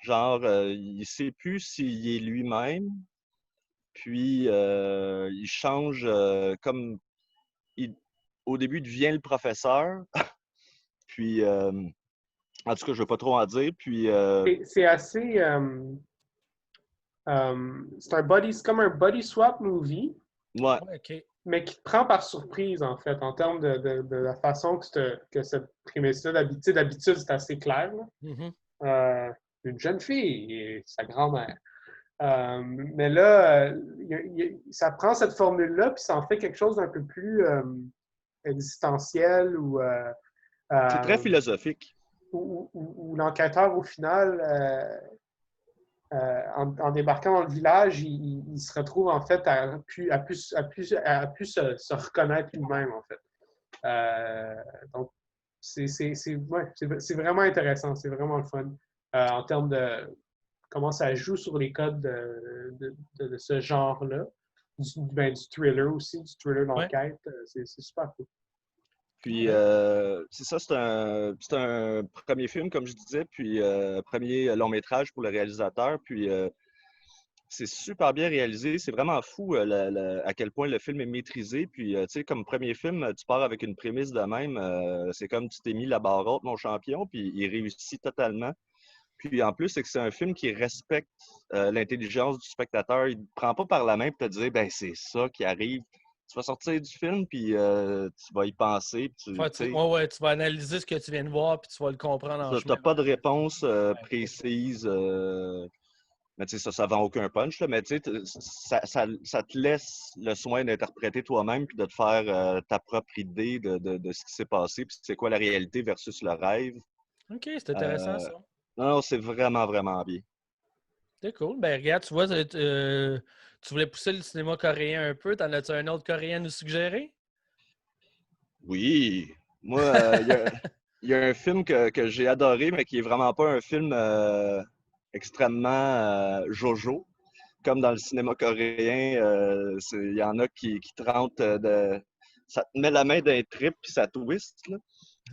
ne sait plus s'il est lui-même. Puis il change comme au début, il devient le professeur. Puis en tout cas, je ne veux pas trop en dire. Puis C'est assez. C'est comme un body swap movie, ouais. Ouais, OK. mais qui te prend par surprise, en fait, en termes de la façon que cette prémisse-là, d'habitude, c'est assez clair. Là. Mhm. Une jeune fille et sa grand-mère. Mais là, ça prend cette formule-là, puis ça en fait quelque chose d'un peu plus existentiel ou C'est très philosophique. où l'enquêteur, au final, en débarquant dans le village, il se retrouve en fait à plus se reconnaître lui-même, en fait. Donc, c'est vraiment intéressant, c'est vraiment le fun en termes de comment ça joue sur les codes de ce genre-là. Du thriller aussi, du thriller d'enquête. C'est super cool. Puis, c'est ça, c'est un premier film, comme je disais, puis premier long métrage pour le réalisateur. Puis, c'est super bien réalisé. C'est vraiment fou à quel point le film est maîtrisé. Puis, tu sais, comme premier film, tu pars avec une prémisse de même. C'est comme tu t'es mis la barre haute, mon champion, puis il réussit totalement. Puis, en plus, c'est que c'est un film qui respecte l'intelligence du spectateur. Il ne prend pas par la main pour te dire, ben c'est ça qui arrive. Tu vas sortir du film, puis tu vas y penser. Puis Tu vas analyser ce que tu viens de voir, puis tu vas le comprendre en tu chemin. n'as pas de réponse précise. Mais tu sais, ça ne vend aucun punch. Là, mais tu sais, ça te laisse le soin d'interpréter toi-même, puis de te faire ta propre idée de ce qui s'est passé, puis c'est quoi la réalité versus le rêve. OK, c'est intéressant, ça. Non, c'est vraiment, vraiment bien. C'est cool. Ben, regarde, tu vois, tu voulais pousser le cinéma coréen un peu. T'en as-tu un autre coréen à nous suggérer? Oui. Moi, il y a un film que j'ai adoré, mais qui est vraiment pas un film extrêmement jojo. Comme dans le cinéma coréen, il y en a qui tentent de. Ça te met la main d'un trip puis ça twist. Là.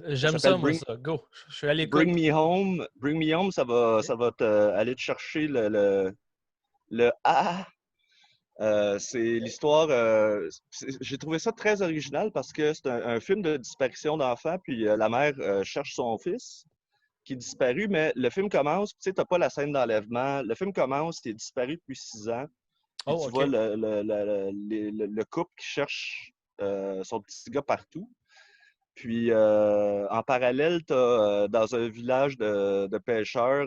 J'aime ça, moi, ça. Go. Je suis à l'écoute. Bring Me Home. Bring Me Home, ça va aller te chercher le ah. C'est l'histoire. J'ai trouvé ça très original parce que c'est un film de disparition d'enfants, puis la mère cherche son fils qui est disparu, mais le film commence, tu sais, t'as pas la scène d'enlèvement. Le film commence, il est disparu depuis 6 ans. Puis tu vois le couple qui cherche son petit gars partout. Puis en parallèle, t'as dans un village de pêcheurs,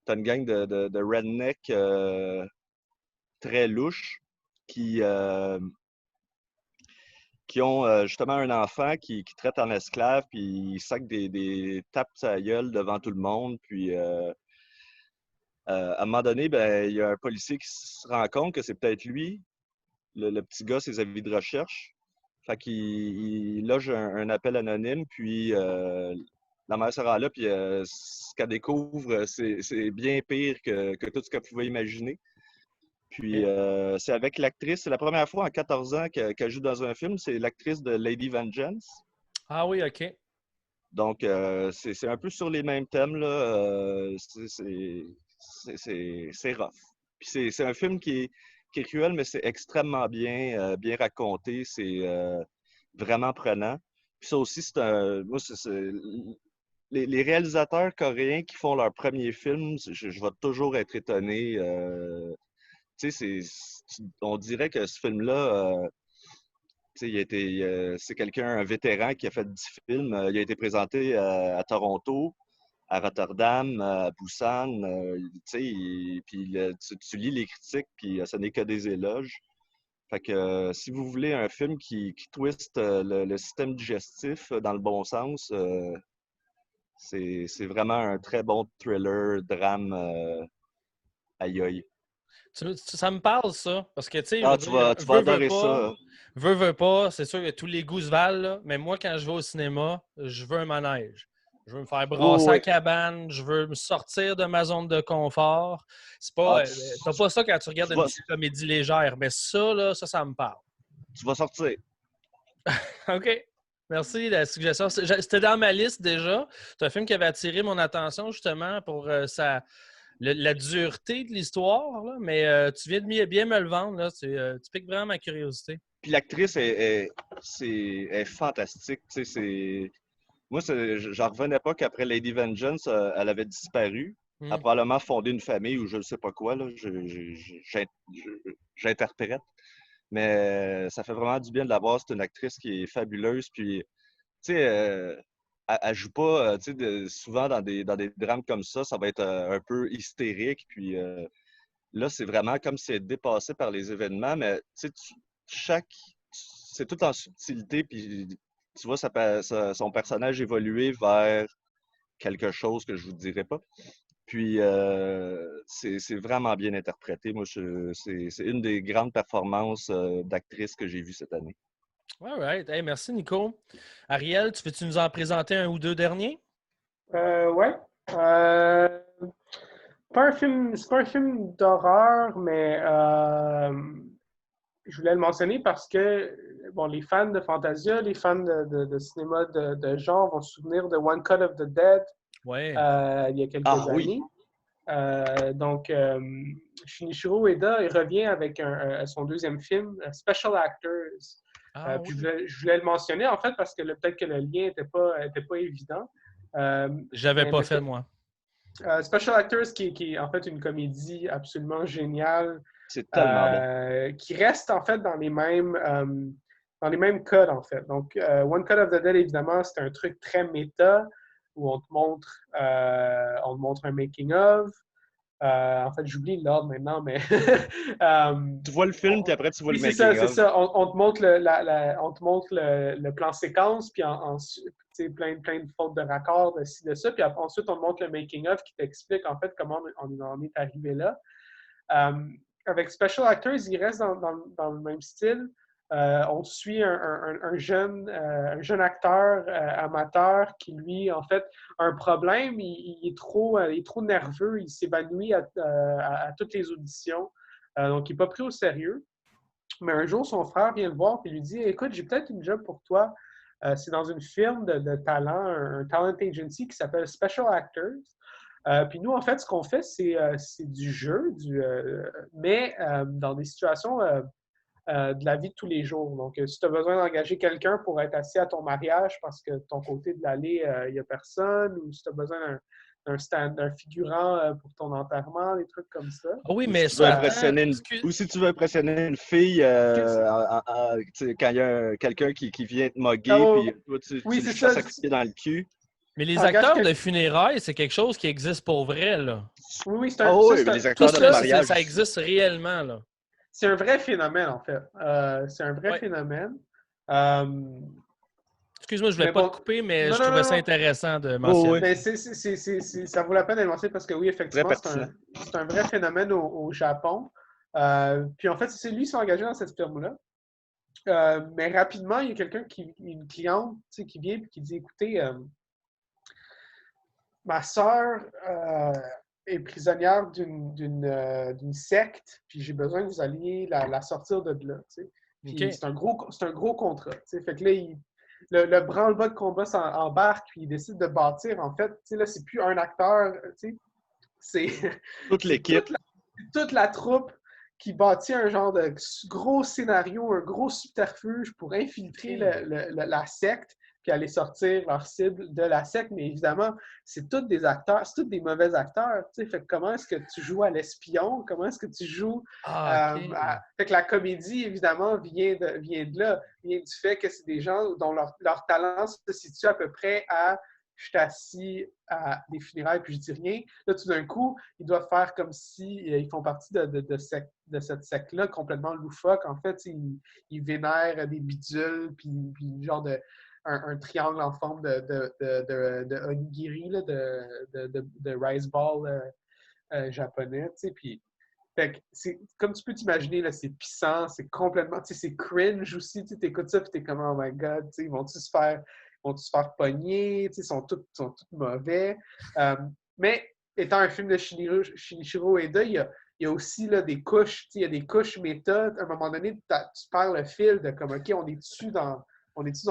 t'as une gang de rednecks très louches qui ont justement un enfant qui traite en esclave, puis ils sacent des tapes sa gueule devant tout le monde. Puis à un moment donné, ben, il y a un policier qui se rend compte que c'est peut-être lui, le petit gars, ses avis de recherche. Fait qu'il loge un appel anonyme, puis la mère se rend là, puis ce qu'elle découvre, c'est bien pire que tout ce qu'elle pouvait imaginer. Puis c'est avec l'actrice, c'est la première fois en 14 ans qu'elle joue dans un film, c'est l'actrice de Lady Vengeance. Ah oui, OK. Donc c'est un peu sur les mêmes thèmes, là. C'est rough. Puis c'est un film qui est cruel, mais c'est extrêmement bien raconté. C'est vraiment prenant. Puis ça aussi, moi, les réalisateurs coréens qui font leur premier film, je vais toujours être étonné. Tu sais, on dirait que ce film-là, c'est un vétéran qui a fait 10 films. Il a été présenté à Toronto, à Rotterdam, à Busan. Puis tu lis les critiques, puis ce n'est que des éloges. Fait que si vous voulez un film qui twiste le système digestif dans le bon sens, c'est vraiment un très bon thriller, drame, aïe aïe. Ça me parle, ça. Parce que, tu sais, Tu vas adorer ça. Veux pas, c'est sûr que tous les goûts se valent, là, mais moi, quand je vais au cinéma, je veux un manège. Je veux me faire brasser à la cabane, je veux me sortir de ma zone de confort. C'est pas, t'as pas ça quand tu regardes une petite comédie légère, mais ça, là, ça me parle. Tu vas sortir. OK. Merci de la suggestion. C'était dans ma liste déjà. C'est un film qui avait attiré mon attention justement pour la dureté de l'histoire, là, mais tu viens de bien me le vendre. Là. Tu piques vraiment ma curiosité. Puis l'actrice est fantastique. Moi, j'en revenais pas qu'après Lady Vengeance, elle avait disparu. Elle a probablement fondé une famille ou je ne sais pas quoi. Là. J'interprète. Mais ça fait vraiment du bien de la voir. C'est une actrice qui est fabuleuse. Puis, tu sais, elle joue pas, souvent dans des drames comme ça va être un peu hystérique. Puis là, c'est vraiment comme si elle est dépassée par les événements. Mais, tu sais, c'est tout en subtilité. Puis, tu vois son personnage évoluer vers quelque chose que je ne vous dirai pas. Puis, c'est vraiment bien interprété. Moi, c'est une des grandes performances d'actrice que j'ai vues cette année. All right. Hey, merci, Nico. Ariel, veux-tu nous en présenter un ou deux derniers? Ouais. C'est pas un film d'horreur, mais je voulais le mentionner parce que les fans de Fantasia, les fans de cinéma de genre vont se souvenir de One Cut of the Dead il y a quelques années. Donc, Shinichiro Ueda revient avec son deuxième film, Special Actors. Puis je voulais le mentionner en fait parce que peut-être que le lien n'était pas évident. J'avais pas fait, moi. Special Actors, qui est en fait une comédie absolument géniale. C'est tellement bon. Qui reste en fait dans les mêmes codes en fait. Donc, One Cut of the Dead, évidemment, c'est un truc très méta où on te montre un making-of. En fait, j'oublie l'ordre maintenant, mais... tu vois le film, puis après, tu vois le making-of. C'est ça. On te montre le plan séquence, puis ensuite, plein de fautes de raccord, de ci, de ça. Puis ensuite, on te montre le making-of qui t'explique, en fait, comment on en est arrivé là. Avec Special Actors, il reste dans le même style. On suit un jeune acteur amateur qui, lui, en fait, a un problème. Il est trop nerveux. Il s'évanouit à toutes les auditions. Donc, il n'est pas pris au sérieux. Mais un jour, son frère vient le voir et lui dit « Écoute, j'ai peut-être une job pour toi. C'est dans une firme de talent, un talent agency qui s'appelle Special Actors. Puis nous, en fait, ce qu'on fait, c'est du jeu, mais dans des situations... de la vie de tous les jours. Donc, si tu as besoin d'engager quelqu'un pour être assis à ton mariage parce que de ton côté de l'allée, il n'y a personne, ou si tu as besoin d'un figurant pour ton enterrement, des trucs comme ça. Oui, mais ou si tu veux impressionner une fille quand il y a quelqu'un qui vient te moguer, puis toi, tu lui passes à couper dans le cul. Mais les acteurs de funérailles, c'est quelque chose qui existe pour vrai, là. Oui, c'est les acteurs de mariage. Ça existe réellement, là. C'est un vrai phénomène, en fait. C'est un vrai phénomène. Excuse-moi, je ne voulais pas te couper, mais je trouvais ça intéressant de mentionner. Mais ça vaut la peine de le mentionner parce que oui, effectivement, c'est un vrai phénomène au Japon. Puis en fait, c'est lui qui s'est engagé dans cette firme-là. Mais rapidement, il y a une cliente qui vient et qui dit « Écoutez, ma sœur... est prisonnière d'une secte, puis j'ai besoin que vous alliez la sortir de là. Puis c'est un gros contrat. Fait que là, le branle-bas de combat s'embarque, puis il décide de bâtir. En fait, là, c'est plus un acteur, c'est toute l'équipe. Toute la troupe qui bâtit un genre de gros scénario, un gros subterfuge pour infiltrer la secte, puis puis aller sortir leur cible de la secte. Mais évidemment, c'est tous des acteurs, c'est tous des mauvais acteurs. Fait que comment est-ce que tu joues à l'espion? Comment est-ce que tu joues Fait que la comédie, évidemment, vient de là. Vient du fait que c'est des gens dont leur talent se situe à peu près à je suis assis à des funérailles puis je dis rien. Là, tout d'un coup, ils doivent faire comme si ils font partie de cette secte-là complètement loufoque. En fait, ils vénèrent des bidules puis genre un triangle en forme de onigiri, là, de rice ball japonais. Puis, fait que comme tu peux t'imaginer, là, c'est puissant, c'est complètement, c'est cringe aussi. Tu écoutes ça et t'es comme, oh my god, ils vont-tu se faire pogner, ils sont tous mauvais. Mais étant un film de Shinichiro Ueda, il y a aussi là, des couches, il y a des couches méta. À un moment donné, tu perds le fil de comme, OK, on est-tu dans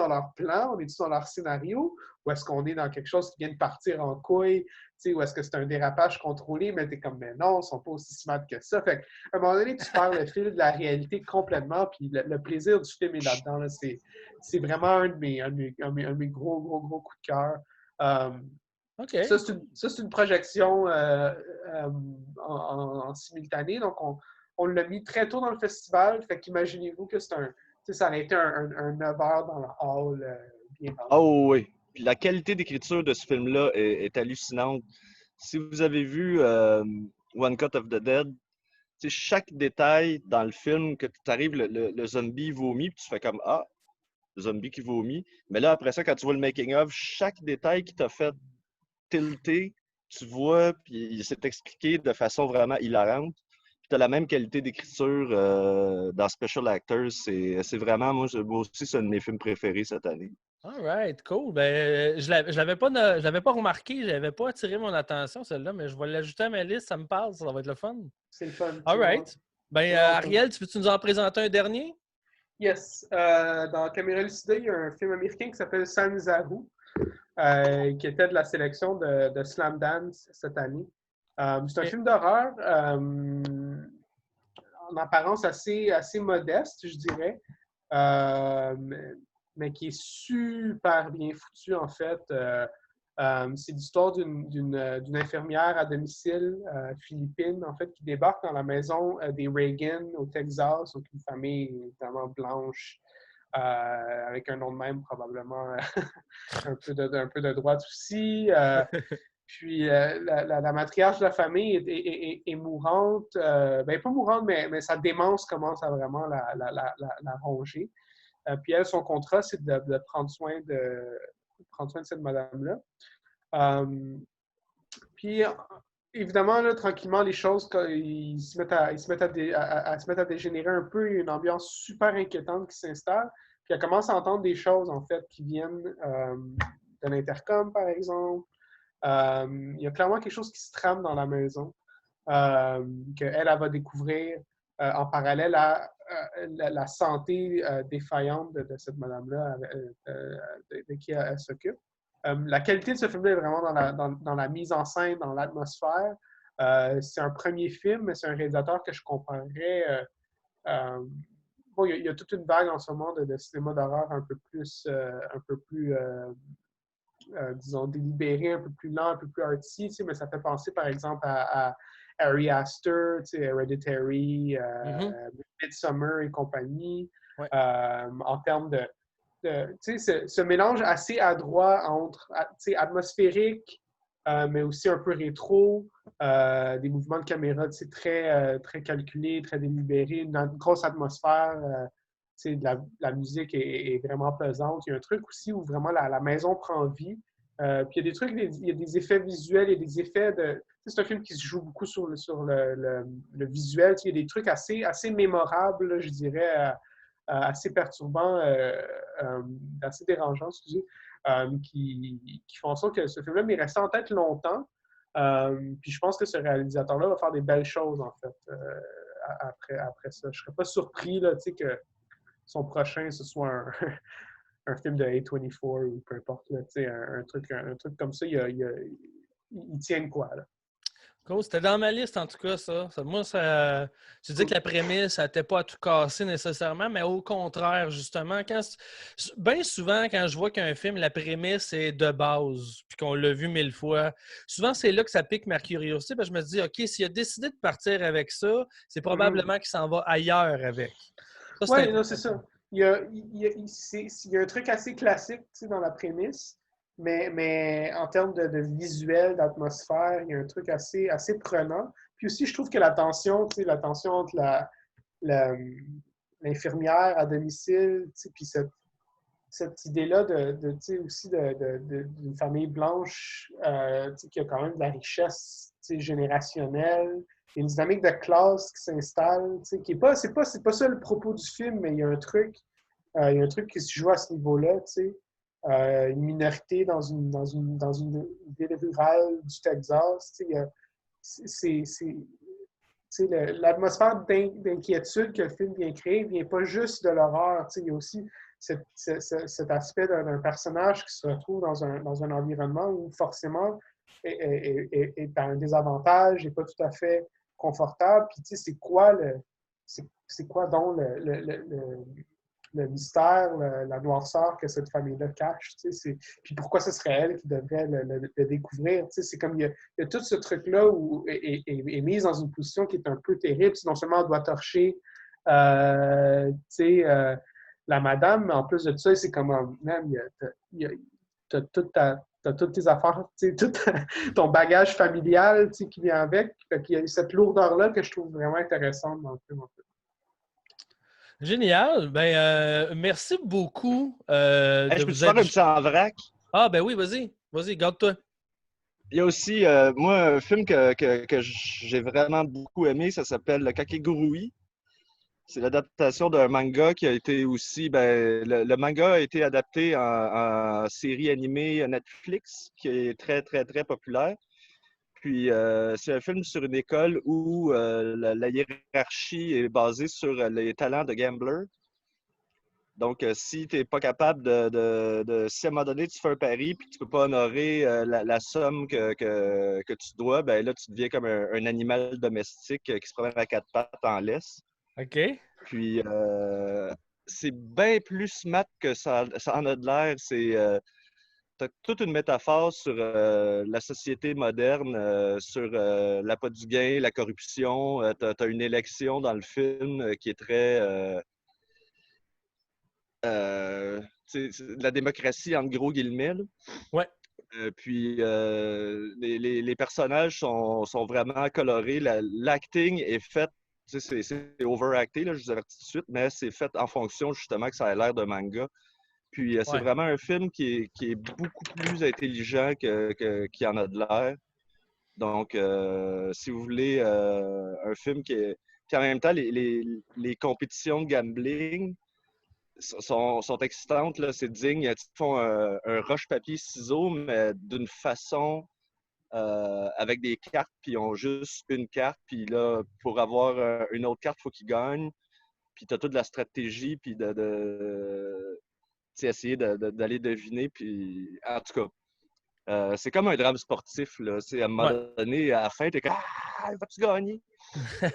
leur plan, on est-tu dans leur scénario, ou est-ce qu'on est dans quelque chose qui vient de partir en couille, ou est-ce que c'est un dérapage contrôlé, mais t'es comme, mais non, ils ne sont pas aussi smart que ça. Fait qu'à un moment donné, tu perds le fil de la réalité complètement, puis le plaisir du film est là-dedans. Là. C'est vraiment un de mes gros coups de cœur. OK. Ça, c'est une projection en simultané. Donc, on l'a mis très tôt dans le festival. Fait qu'imaginez-vous que ça aurait été un 9 heures dans le hall bien rempli. Oh oui. Puis la qualité d'écriture de ce film-là est hallucinante. Si vous avez vu One Cut of the Dead, chaque détail dans le film, que tu arrives, le zombie vomit, puis tu fais comme ah, le zombie qui vomit. Mais là, après ça, quand tu vois le making-of, chaque détail qui t'a fait tilter, tu vois, puis c'est expliqué de façon vraiment hilarante. Puis tu as la même qualité d'écriture dans Special Actors. C'est vraiment, moi aussi, c'est un de mes films préférés cette année. All right, cool. Ben, je l'avais pas remarqué, je n'avais pas attiré mon attention, celle-là, mais je vais l'ajouter à ma liste, ça me parle, ça va être le fun. C'est le fun. All right. Ben, Ariel, tu peux-tu nous en présenter un dernier? Yes. Dans Caméra Lucida, il y a un film américain qui s'appelle Sanzaru, qui était de la sélection de Slam Dance cette année. C'est un film d'horreur, en apparence assez modeste, je dirais, mais qui est super bien foutu, en fait. C'est l'histoire d'une infirmière à domicile philippine, en fait, qui débarque dans la maison des Reagan au Texas, donc une famille évidemment blanche, avec un nom de même probablement un peu de droite aussi. Puis la matriarche de la famille est mourante. Ben, pas mourante, mais sa démence commence à vraiment la ronger. Puis elle, son contrat, c'est de prendre soin de cette madame-là. Puis évidemment, là, tranquillement, les choses, ils se mettent à dégénérer un peu. Il y a une ambiance super inquiétante qui s'installe. Puis elle commence à entendre des choses, en fait, qui viennent de l'intercom, par exemple. Il y a clairement quelque chose qui se trame dans la maison qu'elle va découvrir en parallèle à la santé défaillante de cette madame-là de qui elle s'occupe. La qualité de ce film est vraiment dans la mise en scène, dans l'atmosphère. C'est un premier film, mais c'est un réalisateur que je comparerais. Bon, il y a toute une vague en ce moment de cinéma d'horreur un peu plus disons, délibéré, un peu plus lent, un peu plus artsy, mais ça fait penser, par exemple, à Ari Aster, Hereditary, Midsommar et compagnie. Ouais. En termes de ce mélange assez adroit entre atmosphérique, mais aussi un peu rétro, des mouvements de caméra très calculés, très délibérés, une grosse atmosphère. La musique est vraiment pesante. Il y a un truc aussi où vraiment la maison prend vie. Puis il y a des trucs, il y a des effets visuels, il y a des effets de... C'est un film qui se joue beaucoup sur le visuel. Il y a des trucs assez mémorables, là, je dirais, assez perturbants, assez dérangeants, excusez, qui font en sorte que ce film-là m'est resté en tête longtemps. Puis je pense que ce réalisateur-là va faire des belles choses, en fait, après ça. Je ne serais pas surpris là, que son prochain, ce soit un film de A24 ou peu importe, là, un truc comme ça, il tient quoi, là. Cool. C'était dans ma liste, en tout cas, ça. Moi, ça. Tu dis que la prémisse, ça n'était pas à tout casser nécessairement, mais au contraire, justement, bien souvent, quand je vois qu'un film, la prémisse est de base, puis qu'on l'a vu 1000 fois, souvent, c'est là que ça pique ma curiosité, parce que je me dis, OK, s'il a décidé de partir avec ça, c'est probablement qu'il s'en va ailleurs avec. Ça, c'est Oui, non, c'est intéressant. ça. Il y a un truc assez classique, tu sais, dans la prémisse, mais en termes de visuel, d'atmosphère, il y a un truc assez prenant. Puis aussi, je trouve que la tension, tu sais, la tension entre la- l'infirmière à domicile, tu sais, puis cette idée-là tu sais, aussi d'une famille blanche, tu sais, qui a quand même de la richesse, tu sais, générationnelle. Il y a une dynamique de classe qui s'installe, tu sais, qui est pas, c'est pas ça le propos du film, mais il y a un truc qui se joue à ce niveau-là, tu sais. Une minorité dans une ville rurale du Texas, tu sais, l'atmosphère d'inquiétude que le film vient créer vient pas juste de l'horreur, tu sais, il y a aussi cet aspect d'un personnage qui se retrouve dans un environnement où forcément est à un désavantage, n'est pas tout à fait confortable. Puis, tu sais, c'est quoi donc le mystère, la noirceur que cette famille-là cache, tu sais, puis pourquoi ce serait elle qui devrait le découvrir, tu sais, c'est comme il y a tout ce truc-là où est mise dans une position qui est un peu terrible. Non seulement elle doit torcher, tu sais, la madame, mais en plus de tout ça, c'est comme, même, t'as toutes tes affaires, tu sais, tout ton bagage familial, tu sais, qui vient avec. Fait qu'il y a cette lourdeur-là que je trouve vraiment intéressante dans le film, en fait. Génial. Ben, merci beaucoup Hey, de je vous peux-tu faire être. un petit en vrac? Ah, ben oui, vas-y. Vas-y, garde-toi. Il y a aussi, moi, un film que j'ai vraiment beaucoup aimé, ça s'appelle Le Kakegurui. C'est l'adaptation d'un manga qui a été aussi, ben, le manga a été adapté en série animée Netflix, qui est très, très, très populaire. Puis, c'est un film sur une école où la hiérarchie est basée sur les talents de gambler. Donc, si tu n'es pas capable si à un moment donné, tu fais un pari puis que tu ne peux pas honorer la somme que tu dois, ben là, tu deviens comme un animal domestique qui se promène à quatre pattes en laisse. OK. Puis, c'est bien plus smart que ça en a de l'air. T'as toute une métaphore sur la société moderne, sur l'appât du gain, la corruption. T'as une élection dans le film qui est très... la démocratie, entre gros guillemets. Là. Ouais. Puis les personnages sont vraiment colorés. L'acting est fait, c'est overacté, là, je vous avertis tout de suite, mais c'est fait en fonction justement que ça a l'air d'un manga. Puis c'est Ouais. vraiment un film qui est beaucoup plus intelligent qu'il en a de l'air. Donc, si vous voulez un film qui est... Puis en même temps, les compétitions de gambling sont excitantes, là, c'est digne. Ils font un roche-papier-ciseaux, mais d'une façon avec des cartes, puis ils ont juste une carte. Puis là, pour avoir une autre carte, il faut qu'ils gagnent. Puis tu as toute la stratégie, puis essayer d'aller deviner. Puis en tout cas, c'est comme un drame sportif. Là. À un moment Ouais. donné, à la fin, tu es comme Ah, vas-tu gagner?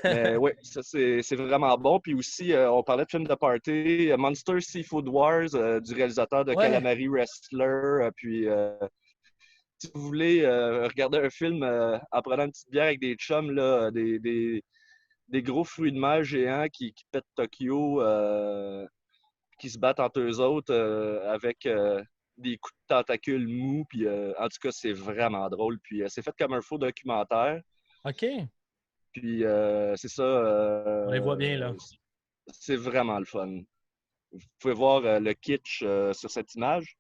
Mais oui, ça c'est vraiment bon. Puis aussi, on parlait de film de party, Monster Seafood Wars du réalisateur de Ouais. Calamari Wrestler. Puis si vous voulez regarder un film en prenant une petite bière avec des chums, là, des gros fruits de mer géants qui pètent Tokyo, qui se battent entre eux autres avec des coups de tentacules mous. Puis en tout cas, c'est vraiment drôle. Puis c'est fait comme un faux documentaire. OK. Puis c'est ça. On les voit bien, là. C'est vraiment le fun. Vous pouvez voir le kitsch sur cette image.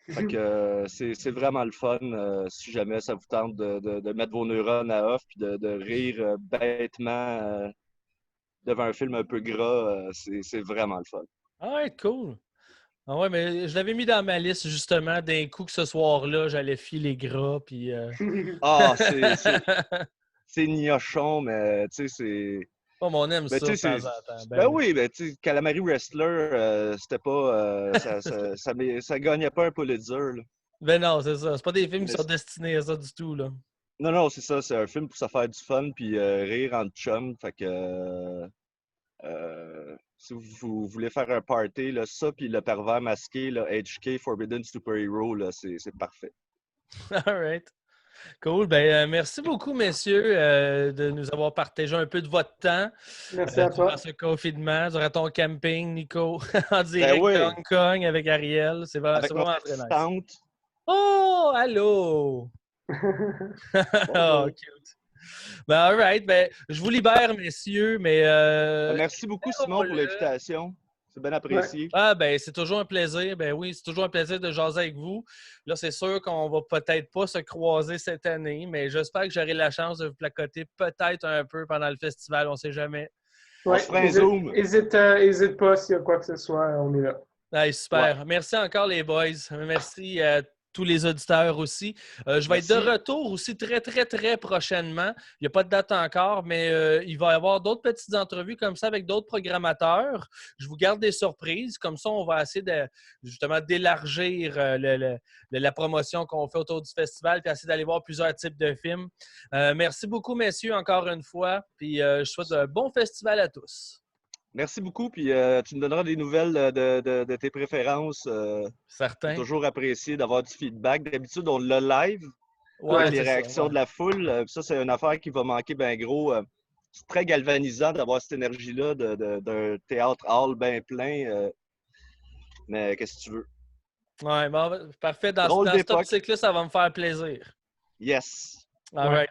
Fait que c'est vraiment le fun si jamais ça vous tente de mettre vos neurones à off puis de rire bêtement devant un film un peu gras. C'est vraiment le fun. Ah ouais, cool. Ah ouais, mais je l'avais mis dans ma liste, justement, d'un coup que ce soir-là, j'allais filer gras, puis... Ah, c'est gnochon, mais tu sais, c'est... Oh, mais on aime Ben, ça tu de sais, temps en temps. Ben ben oui. oui, ben, tu sais, Calamari Wrestler, c'était pas... ça gagnait pas un Pulitzer, là. Ben non, c'est ça. C'est pas des films qui Mais sont destinés à ça du tout, là. Non, non, c'est ça. C'est un film pour se faire du fun puis rire entre chums. Fait que si vous voulez faire un party, là, ça puis le pervers masqué, là, HK Forbidden Superhero, là, c'est parfait. All right. Cool. Merci beaucoup, messieurs, de nous avoir partagé un peu de votre temps Merci à toi. durant ce confinement, durant ton camping, Nico, en direct oui. de Hong Kong avec Ariel. C'est Avec vraiment mon très nice. assistante. Oh, allô! Oh, cute. All right. Je vous libère, messieurs, mais... Merci beaucoup, Simon, pour l'invitation. C'est bien apprécié. C'est toujours un plaisir. Ben oui, c'est toujours un plaisir de jaser avec vous. Là, c'est sûr qu'on va peut-être pas se croiser cette année, mais j'espère que j'aurai la chance de vous placoter peut-être un peu pendant le festival. On ne sait jamais. On se fera un zoom. Hésite pas s'il y a quoi que ce soit, on est là. Ah, super. Ouais. Merci encore, les boys. Merci à tous les auditeurs aussi. Je vais être de retour aussi très, très, très prochainement. Il n'y a pas de date encore, mais il va y avoir d'autres petites entrevues comme ça avec d'autres programmateurs. Je vous garde des surprises. Comme ça, on va essayer justement d'élargir la promotion qu'on fait autour du festival puis essayer d'aller voir plusieurs types de films. Merci beaucoup, messieurs, encore une fois. Puis je souhaite un bon festival à tous. Merci beaucoup, puis tu me donneras des nouvelles de tes préférences. Certain. C'est toujours apprécié d'avoir du feedback. D'habitude, on l'a live, Ouais, les réactions de la foule. Ça, c'est une affaire qui va manquer bien gros. C'est très galvanisant d'avoir cette énergie-là d'un théâtre hall bien plein. Mais qu'est-ce que tu veux? Ouais, bon, parfait. Dans cette optique-là, ça va me faire plaisir. Yes. All right.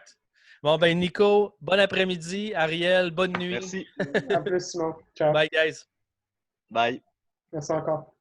Bon, Nico, bon après-midi. Ariel, bonne nuit. Merci. À plus, Simon. Ciao. Bye, guys. Bye. Merci encore.